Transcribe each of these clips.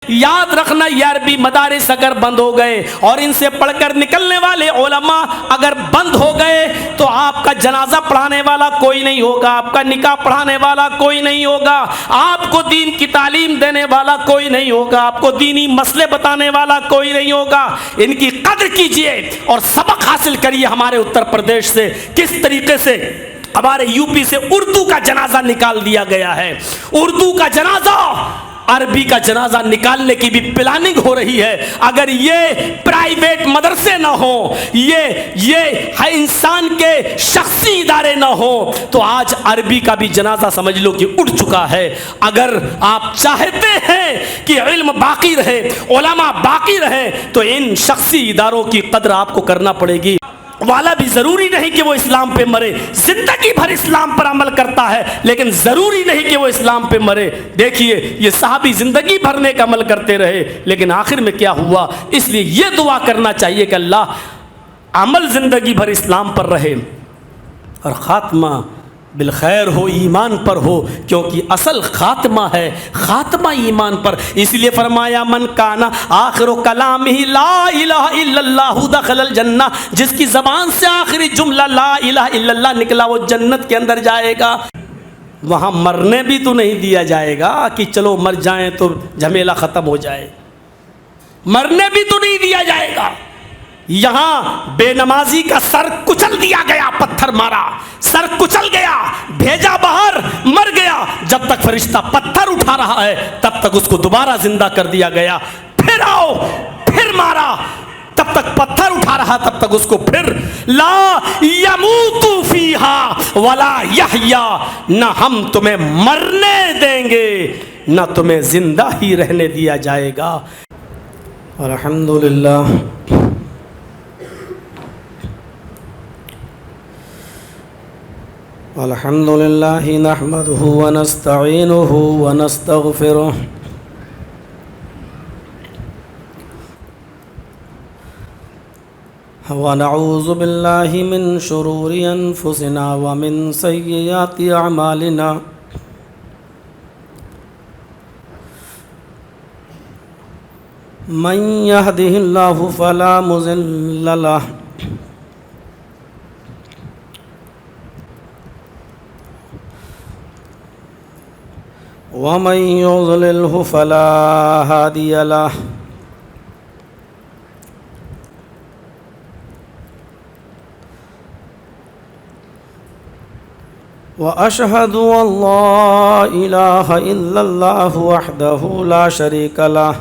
یاد رکھنا یہ عربی مدارس اگر بند ہو گئے اور ان سے پڑھ کر نکلنے والے علماء اگر بند ہو گئے تو آپ کا جنازہ پڑھانے والا کوئی نہیں ہوگا، آپ کا نکاح پڑھانے والا کوئی نہیں ہوگا، آپ کو دین کی تعلیم دینے والا کوئی نہیں ہوگا، آپ کو دینی مسئلے بتانے والا کوئی نہیں ہوگا۔ ان کی قدر کیجئے اور سبق حاصل کریے ہمارے اتر پردیش سے کس طریقے سے ہمارے یو پی سے اردو کا جنازہ نکال دیا گیا ہے۔ اردو کا جنازہ، عربی کا جنازہ نکالنے کی بھی پلاننگ ہو رہی ہے۔ اگر یہ پرائیویٹ مدرسے نہ ہوں، یہ انسان کے شخصی ادارے نہ ہوں تو آج عربی کا بھی جنازہ سمجھ لو کہ اٹھ چکا ہے۔ اگر آپ چاہتے ہیں کہ علم باقی رہے، علماء باقی رہیں، تو ان شخصی اداروں کی قدر آپ کو کرنا پڑے گی۔ والا بھی ضروری نہیں کہ وہ اسلام پہ مرے، زندگی بھر اسلام پر عمل کرتا ہے لیکن ضروری نہیں کہ وہ اسلام پہ مرے۔ دیکھیے یہ صحابی زندگی بھر نیک عمل کرتے رہے لیکن آخر میں کیا ہوا؟ اس لیے یہ دعا کرنا چاہیے کہ اللہ عمل زندگی بھر اسلام پر رہے اور خاتمہ بالخیر ہو، ایمان پر ہو، کیونکہ اصل خاتمہ ہے خاتمہ ایمان پر۔ اس لیے فرمایا من کان آخر کلامہ لا الہ الا اللہ دخل الجنہ، جس کی زبان سے آخری جملہ لا الہ الا اللہ نکلا وہ جنت کے اندر جائے گا۔ وہاں مرنے بھی تو نہیں دیا جائے گا کہ چلو مر جائیں تو جھمیلہ ختم ہو جائے، مرنے بھی تو نہیں دیا جائے گا۔ یہاں بے نمازی کا سر کچل دیا گیا، پتھر مارا، سر کچل گیا، بھیجا باہر، مر گیا۔ جب تک فرشتہ پتھر اٹھا رہا ہے تب تک اس کو دوبارہ زندہ کر دیا گیا، پھر آؤ، پھر مارا، تب تک پتھر اٹھا رہا تب تک اس کو پھر لا یموت فیہا ولا یحیا، نہ ہم تمہیں مرنے دیں گے نہ تمہیں زندہ ہی رہنے دیا جائے گا۔ الحمدللہ الحمد للہ نحمده ونستعینه ونستغفره ونعوذ باللہ من شرور انفسنا ومن سیئات اعمالنا من يهده الله فلا مضل له ومن يضلله فلا هادي له وأشهد أن لا إله إلا الله وحده لا شريك له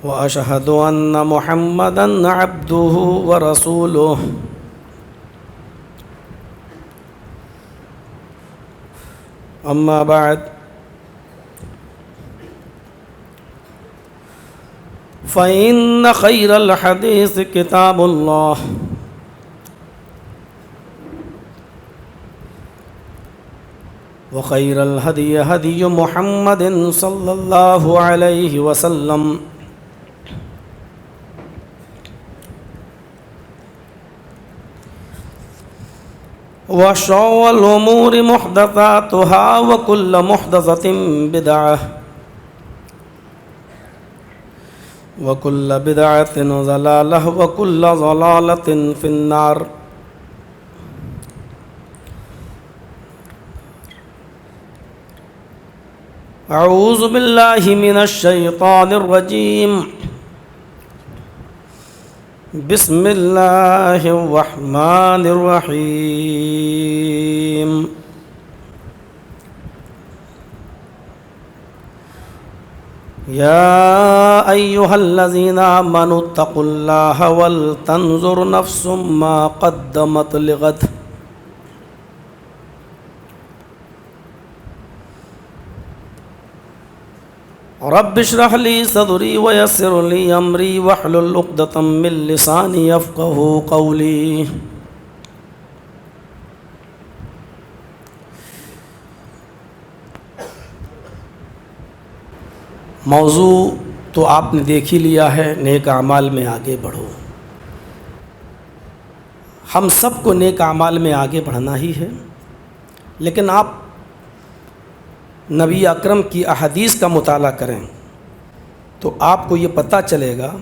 وأشهد أن محمدًا عبده ورسوله أما بعد فإن خير الحديث كتاب الله وخير الهدي هدي محمد صلى الله عليه وسلم وشر الأمور محدثاتها وكل محدثة بدعة وكل بدعة ضلالة وكل ضلالة في النار۔ أعوذ بالله من الشيطان الرجيم، بسم الله الرحمن الرحيم۔ يا أيها الذين آمنوا اتقوا الله ولتنظر نفس ما قدمت لغد رب اشرح لي صدري ويسر لي أمري واحلل عقدة من لساني يفقهوا قولي۔ موضوع تو آپ نے دیکھ ہی لیا ہے، نیک اعمال میں آگے بڑھو۔ ہم سب کو نیک اعمال میں آگے بڑھنا ہی ہے، لیکن آپ نبی اکرم کی احادیث کا مطالعہ کریں تو آپ کو یہ پتہ چلے گا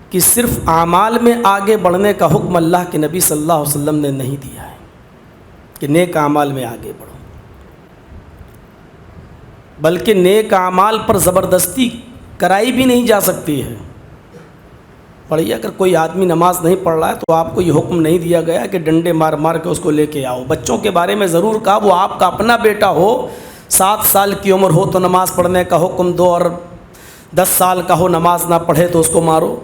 کہ صرف اعمال میں آگے بڑھنے کا حکم اللہ کے نبی صلی اللہ علیہ وسلم نے نہیں دیا ہے کہ نیک اعمال میں آگے بڑھو، بلکہ نیک اعمال پر زبردستی کرائی بھی نہیں جا سکتی ہے۔ پڑھیے، اگر کوئی آدمی نماز نہیں پڑھ رہا ہے تو آپ کو یہ حکم نہیں دیا گیا کہ ڈنڈے مار مار کے اس کو لے کے آؤ۔ بچوں کے بارے میں ضرور کہا، وہ آپ کا اپنا بیٹا ہو، 7 سال کی عمر ہو تو نماز پڑھنے کا حکم دو، اور 10 سال کا ہو نماز نہ پڑھے تو اس کو مارو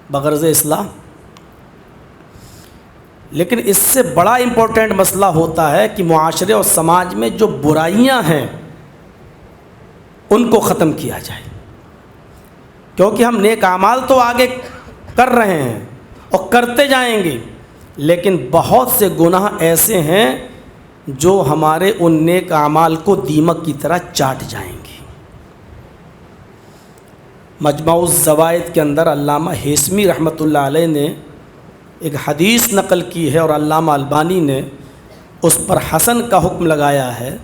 بغرض اصلاح۔ لیکن اس سے بڑا امپورٹنٹ مسئلہ ہوتا ہے کہ معاشرے اور سماج میں جو برائیاں ہیں ان کو ختم کیا جائے، کیونکہ ہم نیک اعمال تو آگے کر رہے ہیں اور کرتے جائیں گے، لیکن بہت سے گناہ ایسے ہیں جو ہمارے ان نیک اعمال کو دیمک کی طرح چاٹ جائیں گے۔ مجمع الزوائد کے اندر علامہ ہیثمی رحمۃ اللہ علیہ نے ایک حدیث نقل کی ہے، اور علامہ البانی نے اس پر حسن کا حکم لگایا ہے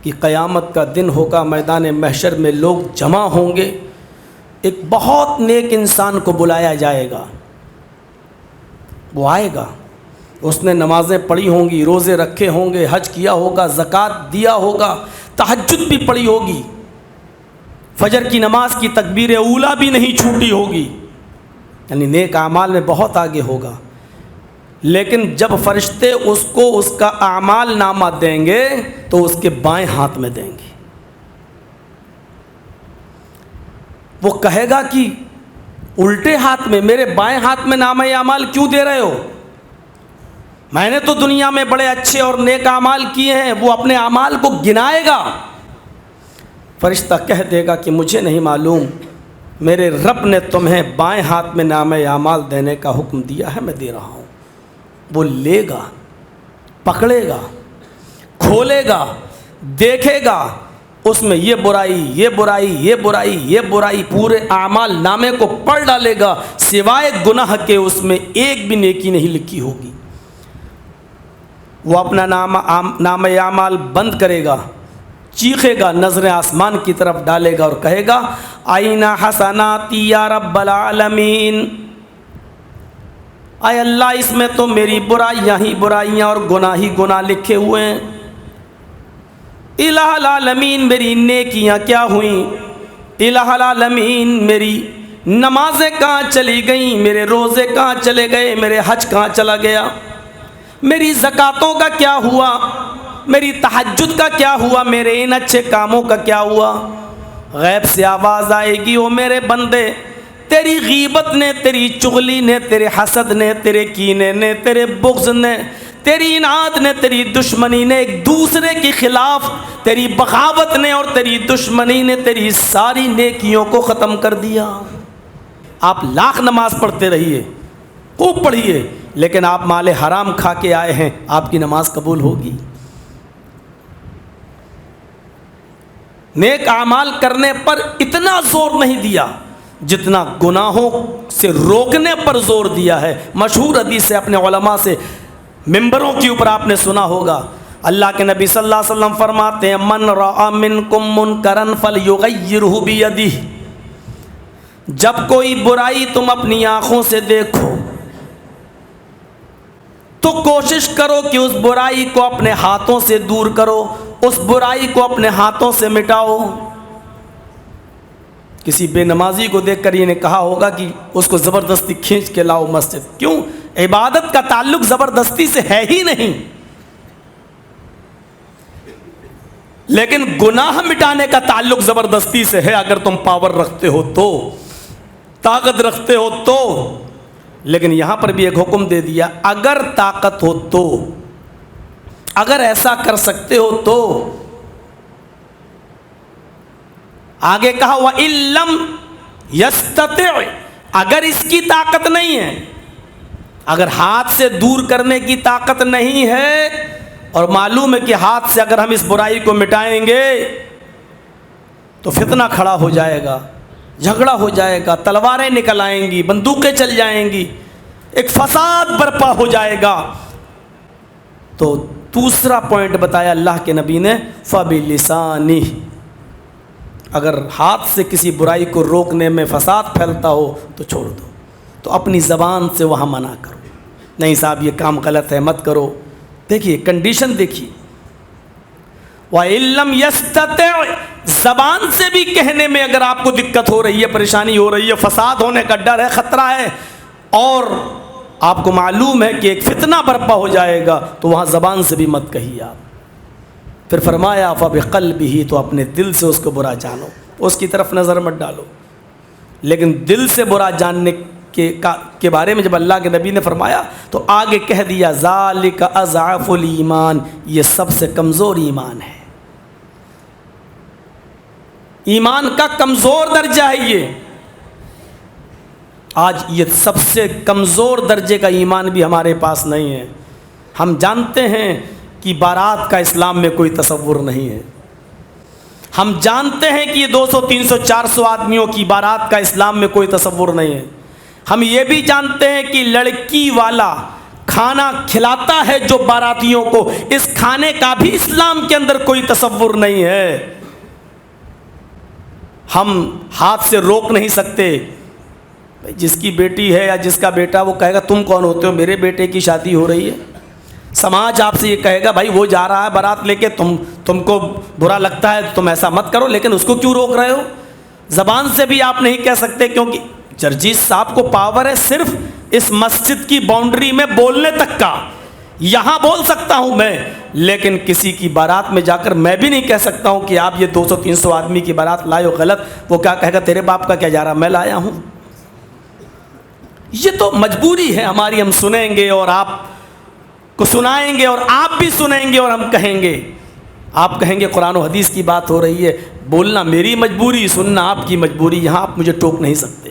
کہ قیامت کا دن ہوگا، میدان محشر میں لوگ جمع ہوں گے، ایک بہت نیک انسان کو بلایا جائے گا، وہ آئے گا، اس نے نمازیں پڑھی ہوں گی، روزے رکھے ہوں گے، حج کیا ہوگا، زکوٰۃ دیا ہوگا، تہجد بھی پڑھی ہوگی، فجر کی نماز کی تکبیر اولیٰ بھی نہیں چھوٹی ہوگی، یعنی نیک اعمال میں بہت آگے ہوگا۔ لیکن جب فرشتے اس کو اس کا اعمال نامہ دیں گے تو اس کے بائیں ہاتھ میں دیں گے۔ وہ کہے گا کہ الٹے ہاتھ میں، میرے بائیں ہاتھ میں نامہ اعمال کیوں دے رہے ہو؟ میں نے تو دنیا میں بڑے اچھے اور نیک اعمال کیے ہیں۔ وہ اپنے اعمال کو گنائے گا، فرشتہ کہہ دے گا کہ مجھے نہیں معلوم، میرے رب نے تمہیں بائیں ہاتھ میں نامہ اعمال دینے کا حکم دیا ہے، میں دے رہا ہوں۔ وہ لے گا، پکڑے گا، کھولے گا، دیکھے گا، اس میں یہ برائی، یہ برائی، یہ برائی، یہ برائی، پورے اعمال نامے کو پڑھ ڈالے گا، سوائے گناہ کے اس میں ایک بھی نیکی نہیں لکھی ہوگی۔ وہ اپنا نامہ اعمال بند کرے گا، چیخے گا، نظریں آسمان کی طرف ڈالے گا اور کہے گا آئین حسناتی یا رب العالمین، اے اللہ اس میں تو میری برائیاں ہی برائیاں اور گناہ ہی گناہ لکھے ہوئے ہیں، الہ العالمین میری نیکیاں کیا ہوئیں، الہ العالمین میری نمازیں کہاں چلی گئیں، میرے روزے کہاں چلے گئے، میرے حج کہاں چلا گیا، میری زکاتوں کا کیا ہوا، میری تہجد کا کیا ہوا، میرے ان اچھے کاموں کا کیا ہوا۔ غیب سے آواز آئے گی، او میرے بندے، تیری غیبت نے، تیری چغلی نے، تیرے حسد نے، تیرے کینے نے، تیرے بغض نے، تیری اناد نے، تیری دشمنی نے، ایک دوسرے کے خلاف تیری بغاوت نے اور تیری دشمنی نے تیری ساری نیکیوں کو ختم کر دیا۔ آپ لاکھ نماز پڑھتے رہیے، خوب پڑھیے، لیکن آپ مال حرام کھا کے آئے ہیں، آپ کی نماز قبول ہوگی؟ نیک اعمال کرنے پر اتنا زور نہیں دیا جتنا گناہوں سے روکنے پر زور دیا ہے۔ مشہور حدیث ہے، اپنے علماء سے ممبروں کے اوپر آپ نے سنا ہوگا، اللہ کے نبی صلی اللہ علیہ وسلم فرماتے ہیں من رأى منکم منکرا فلیغیرہ بیدہ، جب کوئی برائی تم اپنی آنکھوں سے دیکھو تو کوشش کرو کہ اس برائی کو اپنے ہاتھوں سے دور کرو، اس برائی کو اپنے ہاتھوں سے مٹاؤ۔ کسی بے نمازی کو دیکھ کر یہ نے کہا ہوگا کہ اس کو زبردستی کھینچ کے لاؤ مسجد، کیوں؟ عبادت کا تعلق زبردستی سے ہے ہی نہیں، لیکن گناہ مٹانے کا تعلق زبردستی سے ہے، اگر تم پاور رکھتے ہو تو، طاقت رکھتے ہو تو۔ لیکن یہاں پر بھی ایک حکم دے دیا، اگر طاقت ہو تو، اگر ایسا کر سکتے ہو تو۔ آگے کہا وَإِن لَّمْ يَسْتَطِعْ، اگر اس کی طاقت نہیں ہے، اگر ہاتھ سے دور کرنے کی طاقت نہیں ہے، اور معلوم ہے کہ ہاتھ سے اگر ہم اس برائی کو مٹائیں گے تو فتنہ کھڑا ہو جائے گا، جھگڑا ہو جائے گا، تلواریں نکل آئیں گی، بندوقیں چل جائیں گی، ایک فساد برپا ہو جائے گا۔ تو دوسرا پوائنٹ بتایا اللہ کے نبی نے، فَبِلِسَانِهِ، اگر ہاتھ سے کسی برائی کو روکنے میں فساد پھیلتا ہو تو چھوڑ دو، تو اپنی زبان سے وہاں منع کرو، نہیں صاحب یہ کام غلط ہے مت کرو۔ دیکھیے کنڈیشن دیکھیے، وَإِن لَّمْ يَسْتَطِعْ، زبان سے بھی کہنے میں اگر آپ کو دقت ہو رہی ہے، پریشانی ہو رہی ہے، فساد ہونے کا ڈر ہے، خطرہ ہے، اور آپ کو معلوم ہے کہ ایک فتنہ برپا ہو جائے گا، تو وہاں زبان سے بھی مت کہیے آپ۔ پھر فرمایا فَبِقَلْبِهِ، تو اپنے دل سے اس کو برا جانو، اس کی طرف نظر مت ڈالو۔ لیکن دل سے برا جاننے کے بارے میں جب اللہ کے نبی نے فرمایا تو آگے کہہ دیا ذَلِكَ أَضْعَفُ الْإِيمَانِ، یہ سب سے کمزور ایمان ہے، ایمان کا کمزور درجہ ہے یہ۔ آج یہ سب سے کمزور درجے کا ایمان بھی ہمارے پاس نہیں ہے۔ ہم جانتے ہیں کہ بارات کا اسلام میں کوئی تصور نہیں ہے، ہم جانتے ہیں کہ یہ 200 300 400 آدمیوں کی بارات کا اسلام میں کوئی تصور نہیں ہے، ہم یہ بھی جانتے ہیں کہ لڑکی والا کھانا کھلاتا ہے جو باراتیوں کو، اس کھانے کا بھی اسلام کے اندر کوئی تصور نہیں ہے۔ ہم ہاتھ سے روک نہیں سکتے، جس کی بیٹی ہے یا جس کا بیٹا وہ کہے گا تم کون ہوتے ہو، میرے بیٹے کی شادی ہو رہی ہے۔ سماج آپ سے یہ کہے گا بھائی وہ جا رہا ہے بارات لے کے، تم کو برا لگتا ہے تم ایسا مت کرو، لیکن اس کو کیوں روک رہے ہو؟ زبان سے بھی آپ نہیں کہہ سکتے، کیونکہ جرجیت صاحب کو پاور ہے صرف اس مسجد کی باؤنڈری میں بولنے تک کا، یہاں بول سکتا ہوں میں، لیکن کسی کی بارات میں جا کر میں بھی نہیں کہہ سکتا ہوں کہ آپ یہ 200 300 آدمی کی بارات لائے ہو غلط۔ وہ کیا کہے گا تیرے باپ کا کیا جا رہا، میں لایا ہوں۔ یہ تو مجبوری ہے ہماری، ہم سنیں گے اور آپ کو سنائیں گے اور آپ بھی سنیں گے اور ہم کہیں گے، آپ کہیں گے قرآن و حدیث کی بات ہو رہی ہے، بولنا میری مجبوری، سننا آپ کی مجبوری، یہاں آپ مجھے ٹوک نہیں سکتے،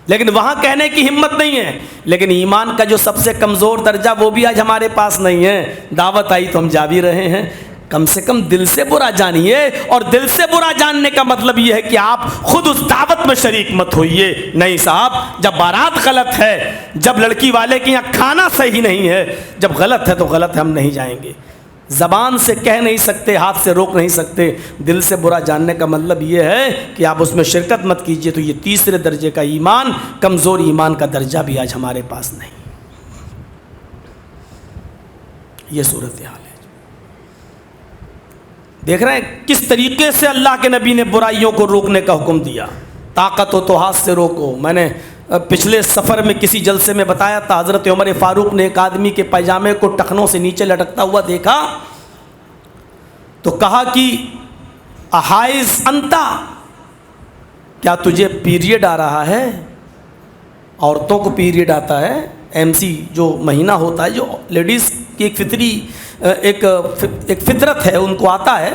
لیکن وہاں کہنے کی ہمت نہیں ہے۔ لیکن ایمان کا جو سب سے کمزور درجہ وہ بھی آج ہمارے پاس نہیں ہے۔ دعوت آئی تو ہم جا بھی رہے ہیں، کم سے کم دل سے برا جانیے، اور دل سے برا جاننے کا مطلب یہ ہے کہ آپ خود اس دعوت میں شریک مت ہوئیے۔ نہیں صاحب، جب بارات غلط ہے، جب لڑکی والے کے یہاں کھانا صحیح نہیں ہے، جب غلط ہے تو غلط ہے، ہم نہیں جائیں گے۔ زبان سے کہہ نہیں سکتے، ہاتھ سے روک نہیں سکتے، دل سے برا جاننے کا مطلب یہ ہے کہ آپ اس میں شرکت مت کیجیے۔ تو یہ تیسرے درجے کا ایمان، کمزور ایمان کا درجہ بھی آج ہمارے پاس نہیں۔ یہ صورتحال ہے۔ دیکھ رہے ہیں کس طریقے سے اللہ کے نبی نے برائیوں کو روکنے کا حکم دیا۔ طاقت ہو تو ہاتھ سے روکو۔ میں نے پچھلے سفر میں کسی جلسے میں بتایا تھا، حضرت عمر فاروق نے ایک آدمی کے پائجامے کو ٹخنوں سے نیچے لٹکتا ہوا دیکھا تو کہا کہ احائز انتا، کیا تجھے پیریڈ آ رہا ہے؟ عورتوں کو پیریڈ آتا ہے، MC جو مہینہ ہوتا ہے، جو لیڈیز کی ایک فطری ایک فطرت ہے، ان کو آتا ہے۔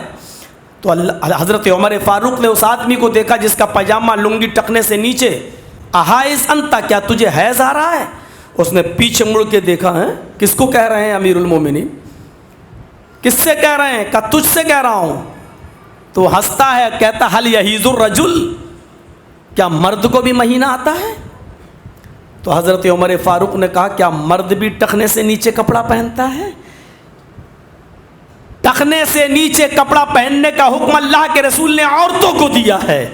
تو حضرت عمر فاروق نے اس آدمی کو دیکھا جس کا پاجامہ لنگی ٹکنے سے نیچے، احائز انتا، کیا تجھے حیض آ رہا ہے؟ اس نے پیچھے مڑ کے دیکھا ہے، کس کو کہہ رہے ہیں امیر المومنین، کس سے کہہ رہے ہیں؟ کہا تجھ سے کہہ رہا ہوں۔ تو ہنستا ہے، کہتا حل یحیض الرجل، کیا مرد کو بھی مہینہ آتا ہے؟ تو حضرت عمر فاروق نے کہا کیا مرد بھی ٹخنے سے نیچے کپڑا پہنتا ہے؟ ٹخنے سے نیچے کپڑا پہننے کا حکم اللہ کے رسول نے عورتوں کو دیا ہے،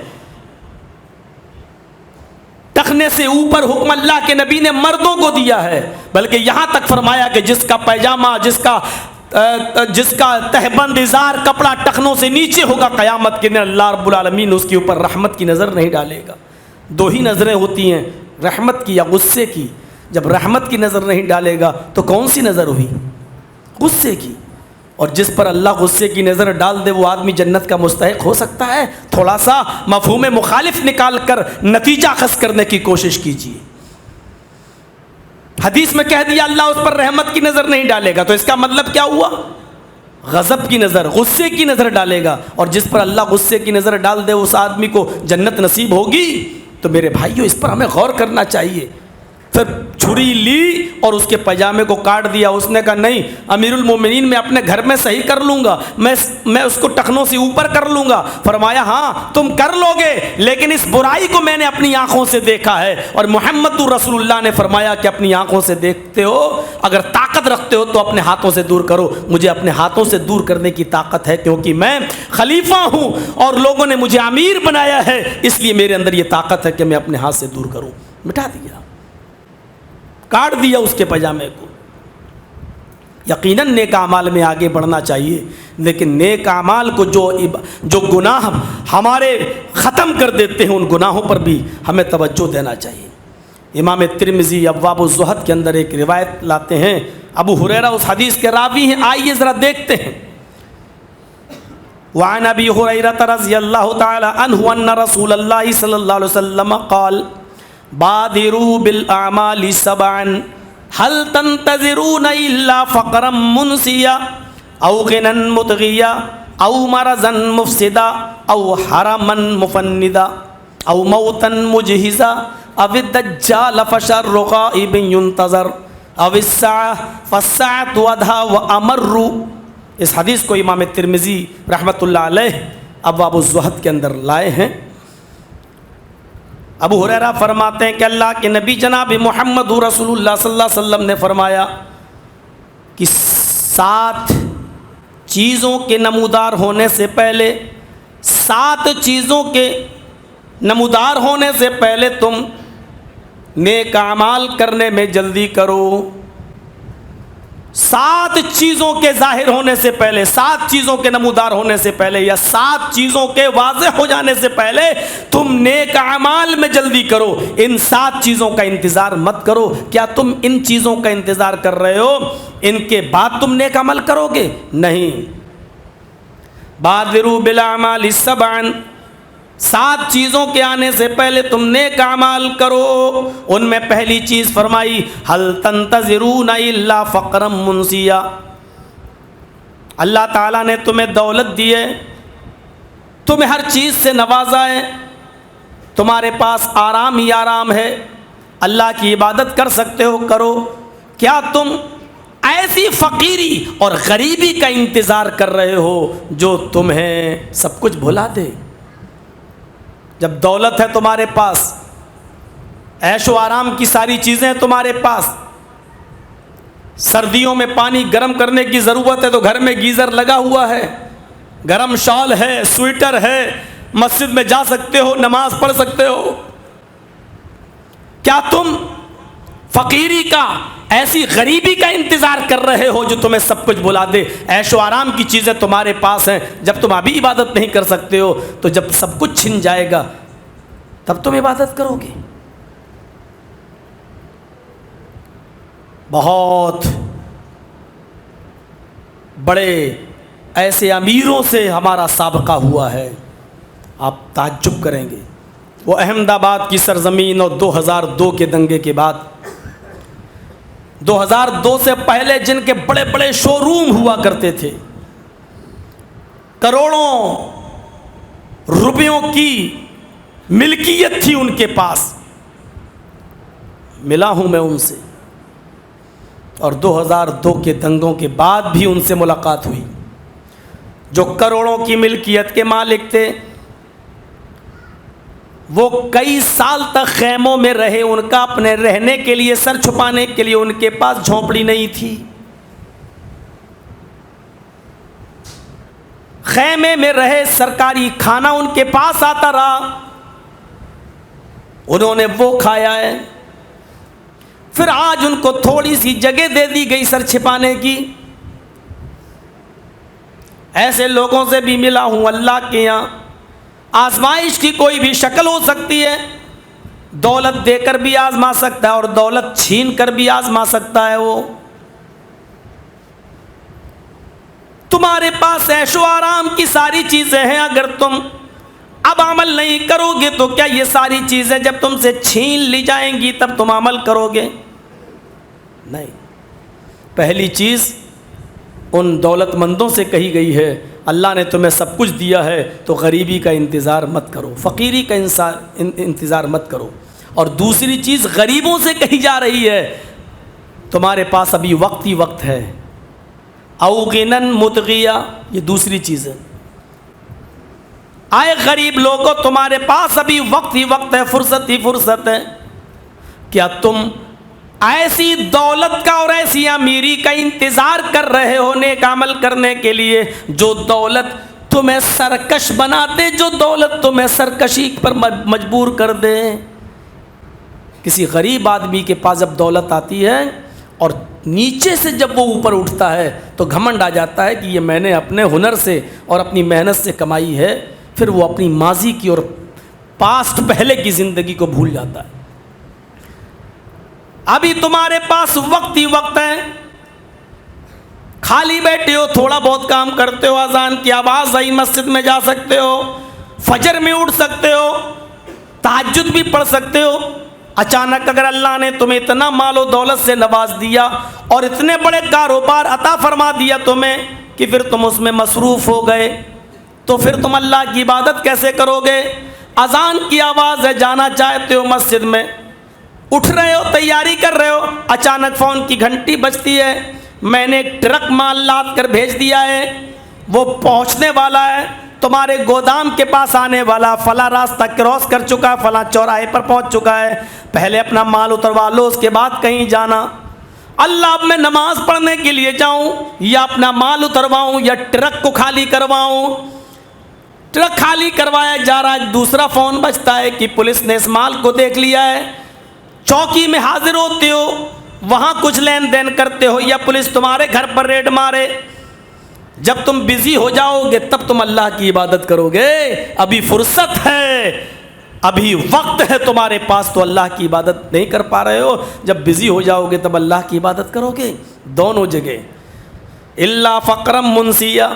ٹخنے سے اوپر حکم اللہ کے نبی نے مردوں کو دیا ہے، بلکہ یہاں تک فرمایا کہ جس کا پائجامہ، جس کا تہبند ازار کپڑا ٹخنوں سے نیچے ہوگا، قیامت کے دن اللہ رب العالمین اس کے اوپر رحمت کی نظر نہیں ڈالے گا۔ دو ہی نظریں ہوتی ہیں، رحمت کی یا غصے کی۔ جب رحمت کی نظر نہیں ڈالے گا تو کون سی نظر ہوئی؟ غصے کی۔ اور جس پر اللہ غصے کی نظر ڈال دے وہ آدمی جنت کا مستحق ہو سکتا ہے؟ تھوڑا سا مفہوم مخالف نکال کر نتیجہ اخذ کرنے کی کوشش کیجیے۔ حدیث میں کہہ دیا اللہ اس پر رحمت کی نظر نہیں ڈالے گا، تو اس کا مطلب کیا ہوا؟ غضب کی نظر، غصے کی نظر ڈالے گا۔ اور جس پر اللہ غصے کی نظر ڈال دے اس آدمی کو جنت نصیب ہوگی۔ تو میرے بھائیو، اس پر ہمیں غور کرنا چاہیے۔ پھر چھری لی اور اس کے پاجامے کو کاٹ دیا. اس نے کہا نہیں امیر المومنین میں اپنے گھر میں صحیح کر لوں گا, میں اس کو ٹخنوں سے اوپر کر لوں گا. فرمایا ہاں تم کر لو گے, لیکن اس برائی کو میں نے اپنی آنکھوں سے دیکھا ہے. اور محمد رسول اللہ نے فرمایا کہ اپنی آنکھوں سے دیکھتے ہو, اگر طاقت رکھتے ہو تو اپنے ہاتھوں سے دور کرو. مجھے اپنے ہاتھوں سے دور کرنے کی طاقت ہے, کیونکہ میں خلیفہ ہوں اور لوگوں نے مجھے امیر بنایا ہے, اس لیے میرے اندر یہ طاقت ہے کہ میں اپنے ہاتھ سے دور کروں. مٹا دیا, کاٹ دیا اس کے پاجامے کو. یقیناً نیک اعمال میں آگے بڑھنا چاہیے, لیکن نیک اعمال کو جو گناہ ہمارے ختم کر دیتے ہیں ان گناہوں پر بھی ہمیں توجہ دینا چاہیے. امام ترمذی ابواب الزہد کے اندر ایک روایت لاتے ہیں, ابو ہریرہ اس حدیث کے راوی ہیں, آئیے ذرا دیکھتے ہیں. وعن ابی ہریرہ رضی اللہ تعالی عنہ ان رسول اللہ صلی اللہ علیہ وسلم قال بادروا بالاعمال سبعا هل تنتظرون الا فقرا منسیا او غنى مطغیا او مرضا مفسدا او حرما مفندا او موتا مجهزا او الدجال فشر غائب ينتظر او الساعة فالساعة ادهى وامر. اس حدیث کو امام ترمذی رحمۃ اللہ علیہ ابواب الزہد کے اندر لائے ہیں. ابو ہریرہ فرماتے ہیں کہ اللہ کے نبی جناب محمد رسول اللہ صلی اللہ علیہ وسلم نے فرمایا کہ 7 چیزوں کے نمودار ہونے سے پہلے 7 چیزوں کے نمودار ہونے سے پہلے تم نیک اعمال کرنے میں جلدی کرو. 7 چیزوں کے ظاہر ہونے سے پہلے, 7 چیزوں کے نمودار ہونے سے پہلے, یا 7 چیزوں کے واضح ہو جانے سے پہلے تم نیک اعمال میں جلدی کرو. ان 7 چیزوں کا انتظار مت کرو. کیا تم ان چیزوں کا انتظار کر رہے ہو, ان کے بعد تم نیک عمل کرو گے؟ نہیں. بادروا بالاعمال سبعا, 7 چیزوں کے آنے سے پہلے تم نیک اعمال کرو. ان میں پہلی چیز فرمائی هل تنتظرون الا فقرا منسیا. اللہ تعالیٰ نے تمہیں دولت دی ہے, تمہیں ہر چیز سے نوازا ہے, تمہارے پاس آرام ہی آرام ہے, اللہ کی عبادت کر سکتے ہو, کرو. کیا تم ایسی فقیری اور غریبی کا انتظار کر رہے ہو جو تمہیں سب کچھ بھلا دے؟ جب دولت ہے تمہارے پاس, عیش و آرام کی ساری چیزیں تمہارے پاس, سردیوں میں پانی گرم کرنے کی ضرورت ہے تو گھر میں گیزر لگا ہوا ہے, گرم شال ہے, سویٹر ہے, مسجد میں جا سکتے ہو, نماز پڑھ سکتے ہو. کیا تم فقیری کا, ایسی غریبی کا انتظار کر رہے ہو جو تمہیں سب کچھ بھلا دے؟ عیش و آرام کی چیزیں تمہارے پاس ہیں, جب تم ابھی عبادت نہیں کر سکتے ہو تو جب سب کچھ چھن جائے گا تب تم عبادت کرو گے. بہت بڑے ایسے امیروں سے ہمارا سابقہ ہوا ہے, آپ تعجب کریں گے. وہ احمد آباد کی سرزمین اور 2002 کے دنگے کے بعد, 2002 سے پہلے جن کے بڑے بڑے شو روم ہوا کرتے تھے, کروڑوں روپیوں کی ملکیت تھی ان کے پاس, ملا ہوں میں ان سے, اور 2002 کے دنگوں کے بعد بھی ان سے ملاقات ہوئی. جو کروڑوں کی ملکیت کے مالک تھے وہ کئی سال تک خیموں میں رہے, ان کا اپنے رہنے کے لیے, سر چھپانے کے لیے ان کے پاس جھونپڑی نہیں تھی. خیمے میں رہے, سرکاری کھانا ان کے پاس آتا رہا, انہوں نے وہ کھایا ہے. پھر آج ان کو تھوڑی سی جگہ دے دی گئی سر چھپانے کی. ایسے لوگوں سے بھی ملا ہوں اللہ کے یہاں. آزمائش کی کوئی بھی شکل ہو سکتی ہے, دولت دے کر بھی آزما سکتا ہے اور دولت چھین کر بھی آزما سکتا ہے. وہ تمہارے پاس عیش و آرام کی ساری چیزیں ہیں, اگر تم اب عمل نہیں کرو گے تو کیا یہ ساری چیزیں جب تم سے چھین لی جائیں گی تب تم عمل کرو گے؟ نہیں. پہلی چیز ان دولت مندوں سے کہی گئی ہے, اللہ نے تمہیں سب کچھ دیا ہے تو غریبی کا انتظار مت کرو, فقیری کا انتظار مت کرو. اور دوسری چیز غریبوں سے کہی جا رہی ہے تمہارے پاس ابھی وقت ہی وقت ہے. او غنن مطغیہ، یہ دوسری چیز ہے. آئے غریب لوگوں، تمہارے پاس ابھی وقت ہی وقت ہے، فرصت ہی فرصت ہے. کیا تم ایسی دولت کا اور ایسی امیری کا انتظار کر رہے ہو نیک عمل کرنے کے لیے جو دولت تمہیں سرکش بنا دے، جو دولت تمہیں سرکشی پر مجبور کر دے؟ کسی غریب آدمی کے پاس جب دولت آتی ہے اور نیچے سے جب وہ اوپر اٹھتا ہے تو گھمنڈ آ جاتا ہے کہ یہ میں نے اپنے ہنر سے اور اپنی محنت سے کمائی ہے. پھر وہ اپنی ماضی کی اور پاسٹ پہلے کی زندگی کو بھول جاتا ہے. ابھی تمہارے پاس وقت ہی وقت ہے. خالی بیٹھے ہو، تھوڑا بہت کام کرتے ہو، اذان کی آواز آئی مسجد میں جا سکتے ہو، فجر میں اٹھ سکتے ہو، تہجد بھی پڑھ سکتے ہو. اچانک اگر اللہ نے تمہیں اتنا مال و دولت سے نواز دیا اور اتنے بڑے کاروبار عطا فرما دیا تمہیں کہ پھر تم اس میں مصروف ہو گئے، تو پھر تم اللہ کی عبادت کیسے کرو گے؟ اذان کی آواز ہے، جانا چاہتے ہو مسجد میں، اٹھ رہے ہو، تیاری کر رہے ہو، اچانک فون کی گھنٹی بجتی ہے، میں نے ایک ٹرک مال لاد کر بھیج دیا ہے، وہ پہنچنے والا ہے، تمہارے گودام کے پاس آنے والا، فلاں راستہ کراس کر چکا ہے، فلاں چوراہے پر پہنچ چکا ہے، پہلے اپنا مال اتروا لو، اس کے بعد کہیں جانا. اللہ اب میں نماز پڑھنے کے لیے جاؤں یا اپنا مال اترواؤں یا ٹرک کو خالی کرواؤں؟ ٹرک خالی کروایا جا رہا ہے، دوسرا فون بجتا ہے کہ پولیس نے اس مال کو دیکھ لیا ہے. چوکی میں حاضر ہوتے ہو، وہاں کچھ لین دین کرتے ہو یا پولیس تمہارے گھر پر ریڈ مارے. جب تم بزی ہو جاؤ گے تب تم اللہ کی عبادت کرو گے. ابھی فرصت ہے، ابھی وقت ہے تمہارے پاس، تو اللہ کی عبادت نہیں کر پا رہے ہو. جب بزی ہو جاؤ گے تب اللہ کی عبادت کرو گے. دونوں جگہ. اللہ فقرم منسیہ،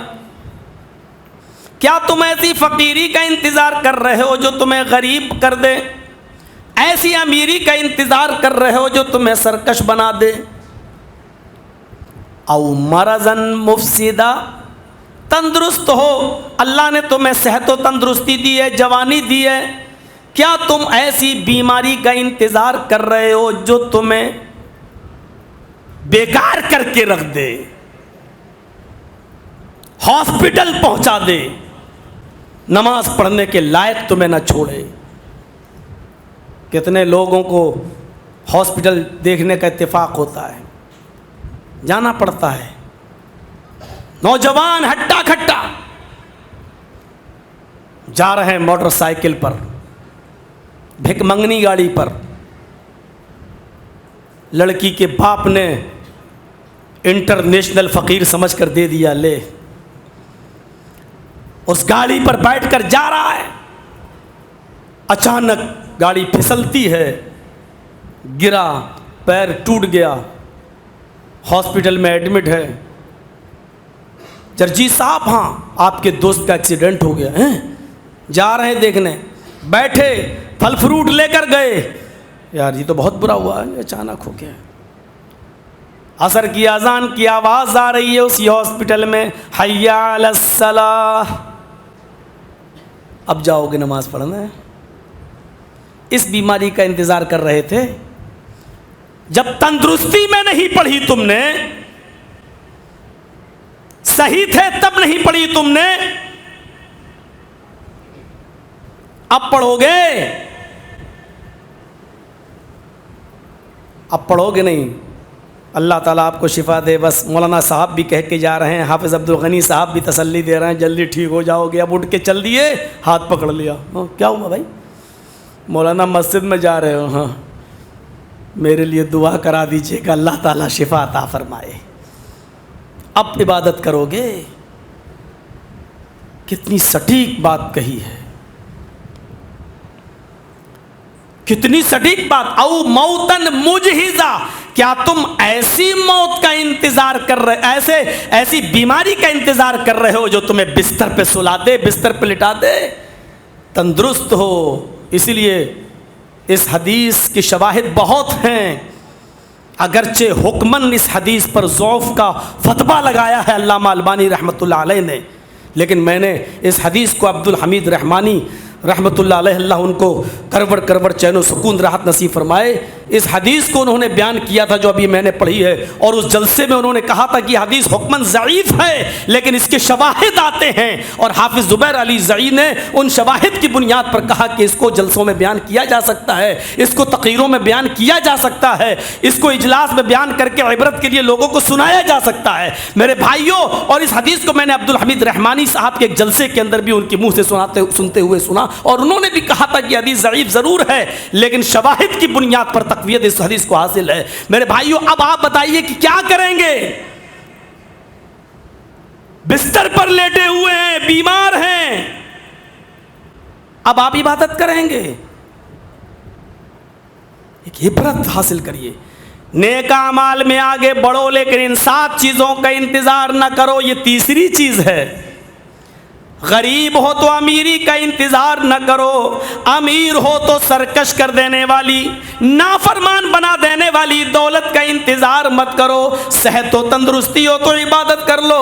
کیا تم ایسی فقیری کا انتظار کر رہے ہو جو تمہیں غریب کر دے؟ ایسی امیری کا انتظار کر رہے ہو جو تمہیں سرکش بنا دے؟ او مرضن مفسدہ، تندرست ہو، اللہ نے تمہیں صحت و تندرستی دی ہے، جوانی دی ہے، کیا تم ایسی بیماری کا انتظار کر رہے ہو جو تمہیں بیکار کر کے رکھ دے، ہاسپٹل پہنچا دے، نماز پڑھنے کے لائق تمہیں نہ چھوڑے؟ کتنے لوگوں کو ہاسپٹل دیکھنے کا اتفاق ہوتا ہے، جانا پڑتا ہے، نوجوان ہٹا کھٹا جا رہے ہیں موٹر سائیکل پر، بھیک منگنی گاڑی پر، لڑکی کے باپ نے انٹرنیشنل فقیر سمجھ کر دے دیا، لے. اس گاڑی پر بیٹھ کر جا رہا ہے، اچانک گاڑی پھسلتی ہے، گرا، پیر ٹوٹ گیا، ہاسپٹل میں ایڈمٹ ہے. جرجی صاحب ہاں آپ کے دوست کا ایکسیڈنٹ ہو گیا ہے، جا رہے ہیں دیکھنے، بیٹھے پھل فروٹ لے کر گئے، یار یہ تو بہت برا ہوا ہے، اچانک ہو گیا. عصر کی اذان کی آواز آ رہی ہے اسی ہاسپٹل میں، حی علی الصلاۃ، اب جاؤ گے نماز پڑھنا ہے. اس بیماری کا انتظار کر رہے تھے، جب تندرستی میں نہیں پڑھی تم نے، صحیح تھے تب نہیں پڑھی تم نے، اب پڑھو گے؟ اب پڑھو گے نہیں. اللہ تعالیٰ آپ کو شفا دے. بس مولانا صاحب بھی کہہ کے جا رہے ہیں، حافظ عبد الغنی صاحب بھی تسلی دے رہے ہیں، جلدی ٹھیک ہو جاؤ گے. اب اٹھ کے چل دیے، ہاتھ پکڑ لیا، کیا ہوا بھائی؟ مولانا مسجد میں جا رہے ہو، ہاں میرے لیے دعا کرا دیجیے گا، اللہ تعالیٰ شفا عطا فرمائے. اب عبادت کرو گے. کتنی سٹیک بات کہی ہے، کتنی سٹیک بات. او موتن مجہزہ، کیا تم ایسی موت کا انتظار کر رہے، ایسی بیماری کا انتظار کر رہے ہو جو تمہیں بستر پہ سلا دے، بستر پہ لٹا دے؟ تندرست ہو. اسی لیے اس حدیث کی شواہد بہت ہیں، اگرچہ حکماً اس حدیث پر ضعف کا فتویٰ لگایا ہے علامہ البانی رحمۃ اللہ علیہ نے، لیکن میں نے اس حدیث کو عبد الحمید رحمانی رحمۃ اللہ علیہ، اللہ ان کو کروڑ کروڑ چین و سکون راحت نصیب فرمائے، اس حدیث کو انہوں نے بیان کیا تھا جو ابھی میں نے پڑھی ہے، اور اس جلسے میں انہوں نے کہا تھا کہ حدیث حکماً ضعیف ہے لیکن اس کے شواہد آتے ہیں، اور حافظ زبیر علی زئی نے ان شواہد کی بنیاد پر کہا کہ اس کو جلسوں میں بیان کیا جا سکتا ہے، اس کو تقریروں میں بیان کیا جا سکتا ہے، اس کو اجلاس میں بیان کر کے عبرت کے لیے لوگوں کو سنایا جا سکتا ہے میرے بھائیوں۔ اور اس حدیث کو میں نے عبدالحمید رحمانی صاحب کے ایک جلسے کے اندر بھی ان کے منہ سے سنتے ہوئے سنا، اور انہوں نے بھی کہا تھا کہ حدیث ضعیف ضرور ہے لیکن شواہد کی بنیاد پر تقویت اس حدیث کو حاصل ہے۔ میرے بھائیوں اب آپ بتائیے کہ کیا کریں گے؟ بستر پر لیٹے ہوئے ہیں، بیمار ہیں، اب آپ عبادت کریں گے؟ ایک عبرت حاصل کریے، نیک اعمال میں آگے بڑھو لیکن ان 7 چیزوں کا انتظار نہ کرو۔ یہ تیسری چیز ہے، غریب ہو تو امیری کا انتظار نہ کرو، امیر ہو تو سرکش کر دینے والی، نافرمان بنا دینے والی دولت کا انتظار مت کرو، صحت و تندرستی ہو تو عبادت کر لو،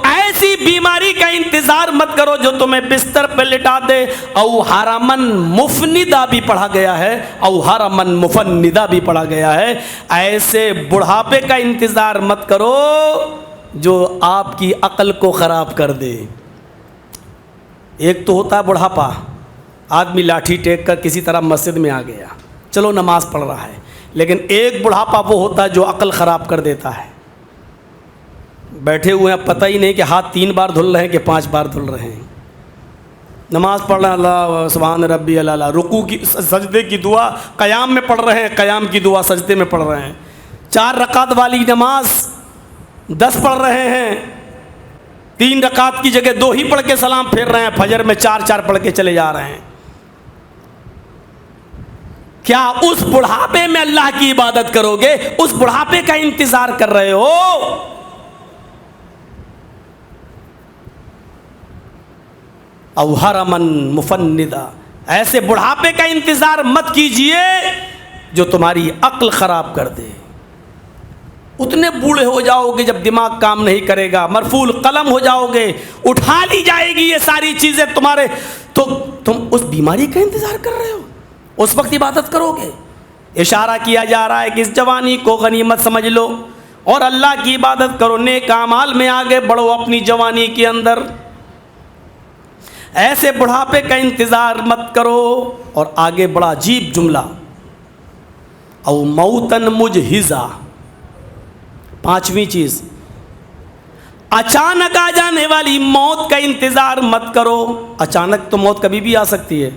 ایسی بیماری کا انتظار مت کرو جو تمہیں بستر پہ لٹا دے۔ او حرمن مفندہ بھی پڑھا گیا ہے، او حرمن مفندہ بھی پڑھا گیا ہے، ایسے بڑھاپے کا انتظار مت کرو جو آپ کی عقل کو خراب کر دے۔ ایک تو ہوتا ہے بڑھاپا، آدمی لاٹھی ٹیک کر کسی طرح مسجد میں آ گیا، چلو نماز پڑھ رہا ہے، لیکن ایک بڑھاپا وہ ہوتا ہے جو عقل خراب کر دیتا ہے۔ بیٹھے ہوئے ہیں، پتہ ہی نہیں کہ ہاتھ 3 بار دھل رہے ہیں کہ 5 بار دھل رہے ہیں، نماز پڑھ رہے ہیں، اللہ سبحان ربی اللہ، رکوع کی سجدے کی دعا قیام میں پڑھ رہے ہیں، قیام کی دعا سجدے میں پڑھ رہے ہیں، 4 رکعت والی نماز 10 پڑھ رہے ہیں، 3 رکعت کی جگہ 2 ہی پڑھ کے سلام پھیر رہے ہیں، فجر میں 4 پڑھ کے چلے جا رہے ہیں۔ کیا اس بڑھاپے میں اللہ کی عبادت کرو گے؟ اس بڑھاپے کا انتظار کر رہے ہو؟ او حرمن مفندہ، ایسے بڑھاپے کا انتظار مت کیجئے جو تمہاری عقل خراب کر دے۔ اتنے بوڑھے ہو جاؤ گے جب دماغ کام نہیں کرے گا، مرفوع القلم ہو جاؤ گے، اٹھا لی جائے گی یہ ساری چیزیں تمہارے، تو تم اس بیماری کا انتظار کر رہے ہو، اس وقت عبادت کرو گے؟ اشارہ کیا جا رہا ہے کہ اس جوانی کو غنیمت سمجھ لو اور اللہ کی عبادت کرو، نیک اعمال میں آگے بڑھو اپنی جوانی کے اندر، ایسے بڑھاپے کا انتظار مت کرو۔ اور آگے بڑا عجیب جملہ، او موتن مجہزہ، 5ویں چیز، اچانک آ جانے والی موت کا انتظار مت کرو۔ اچانک تو موت کبھی بھی آ سکتی ہے۔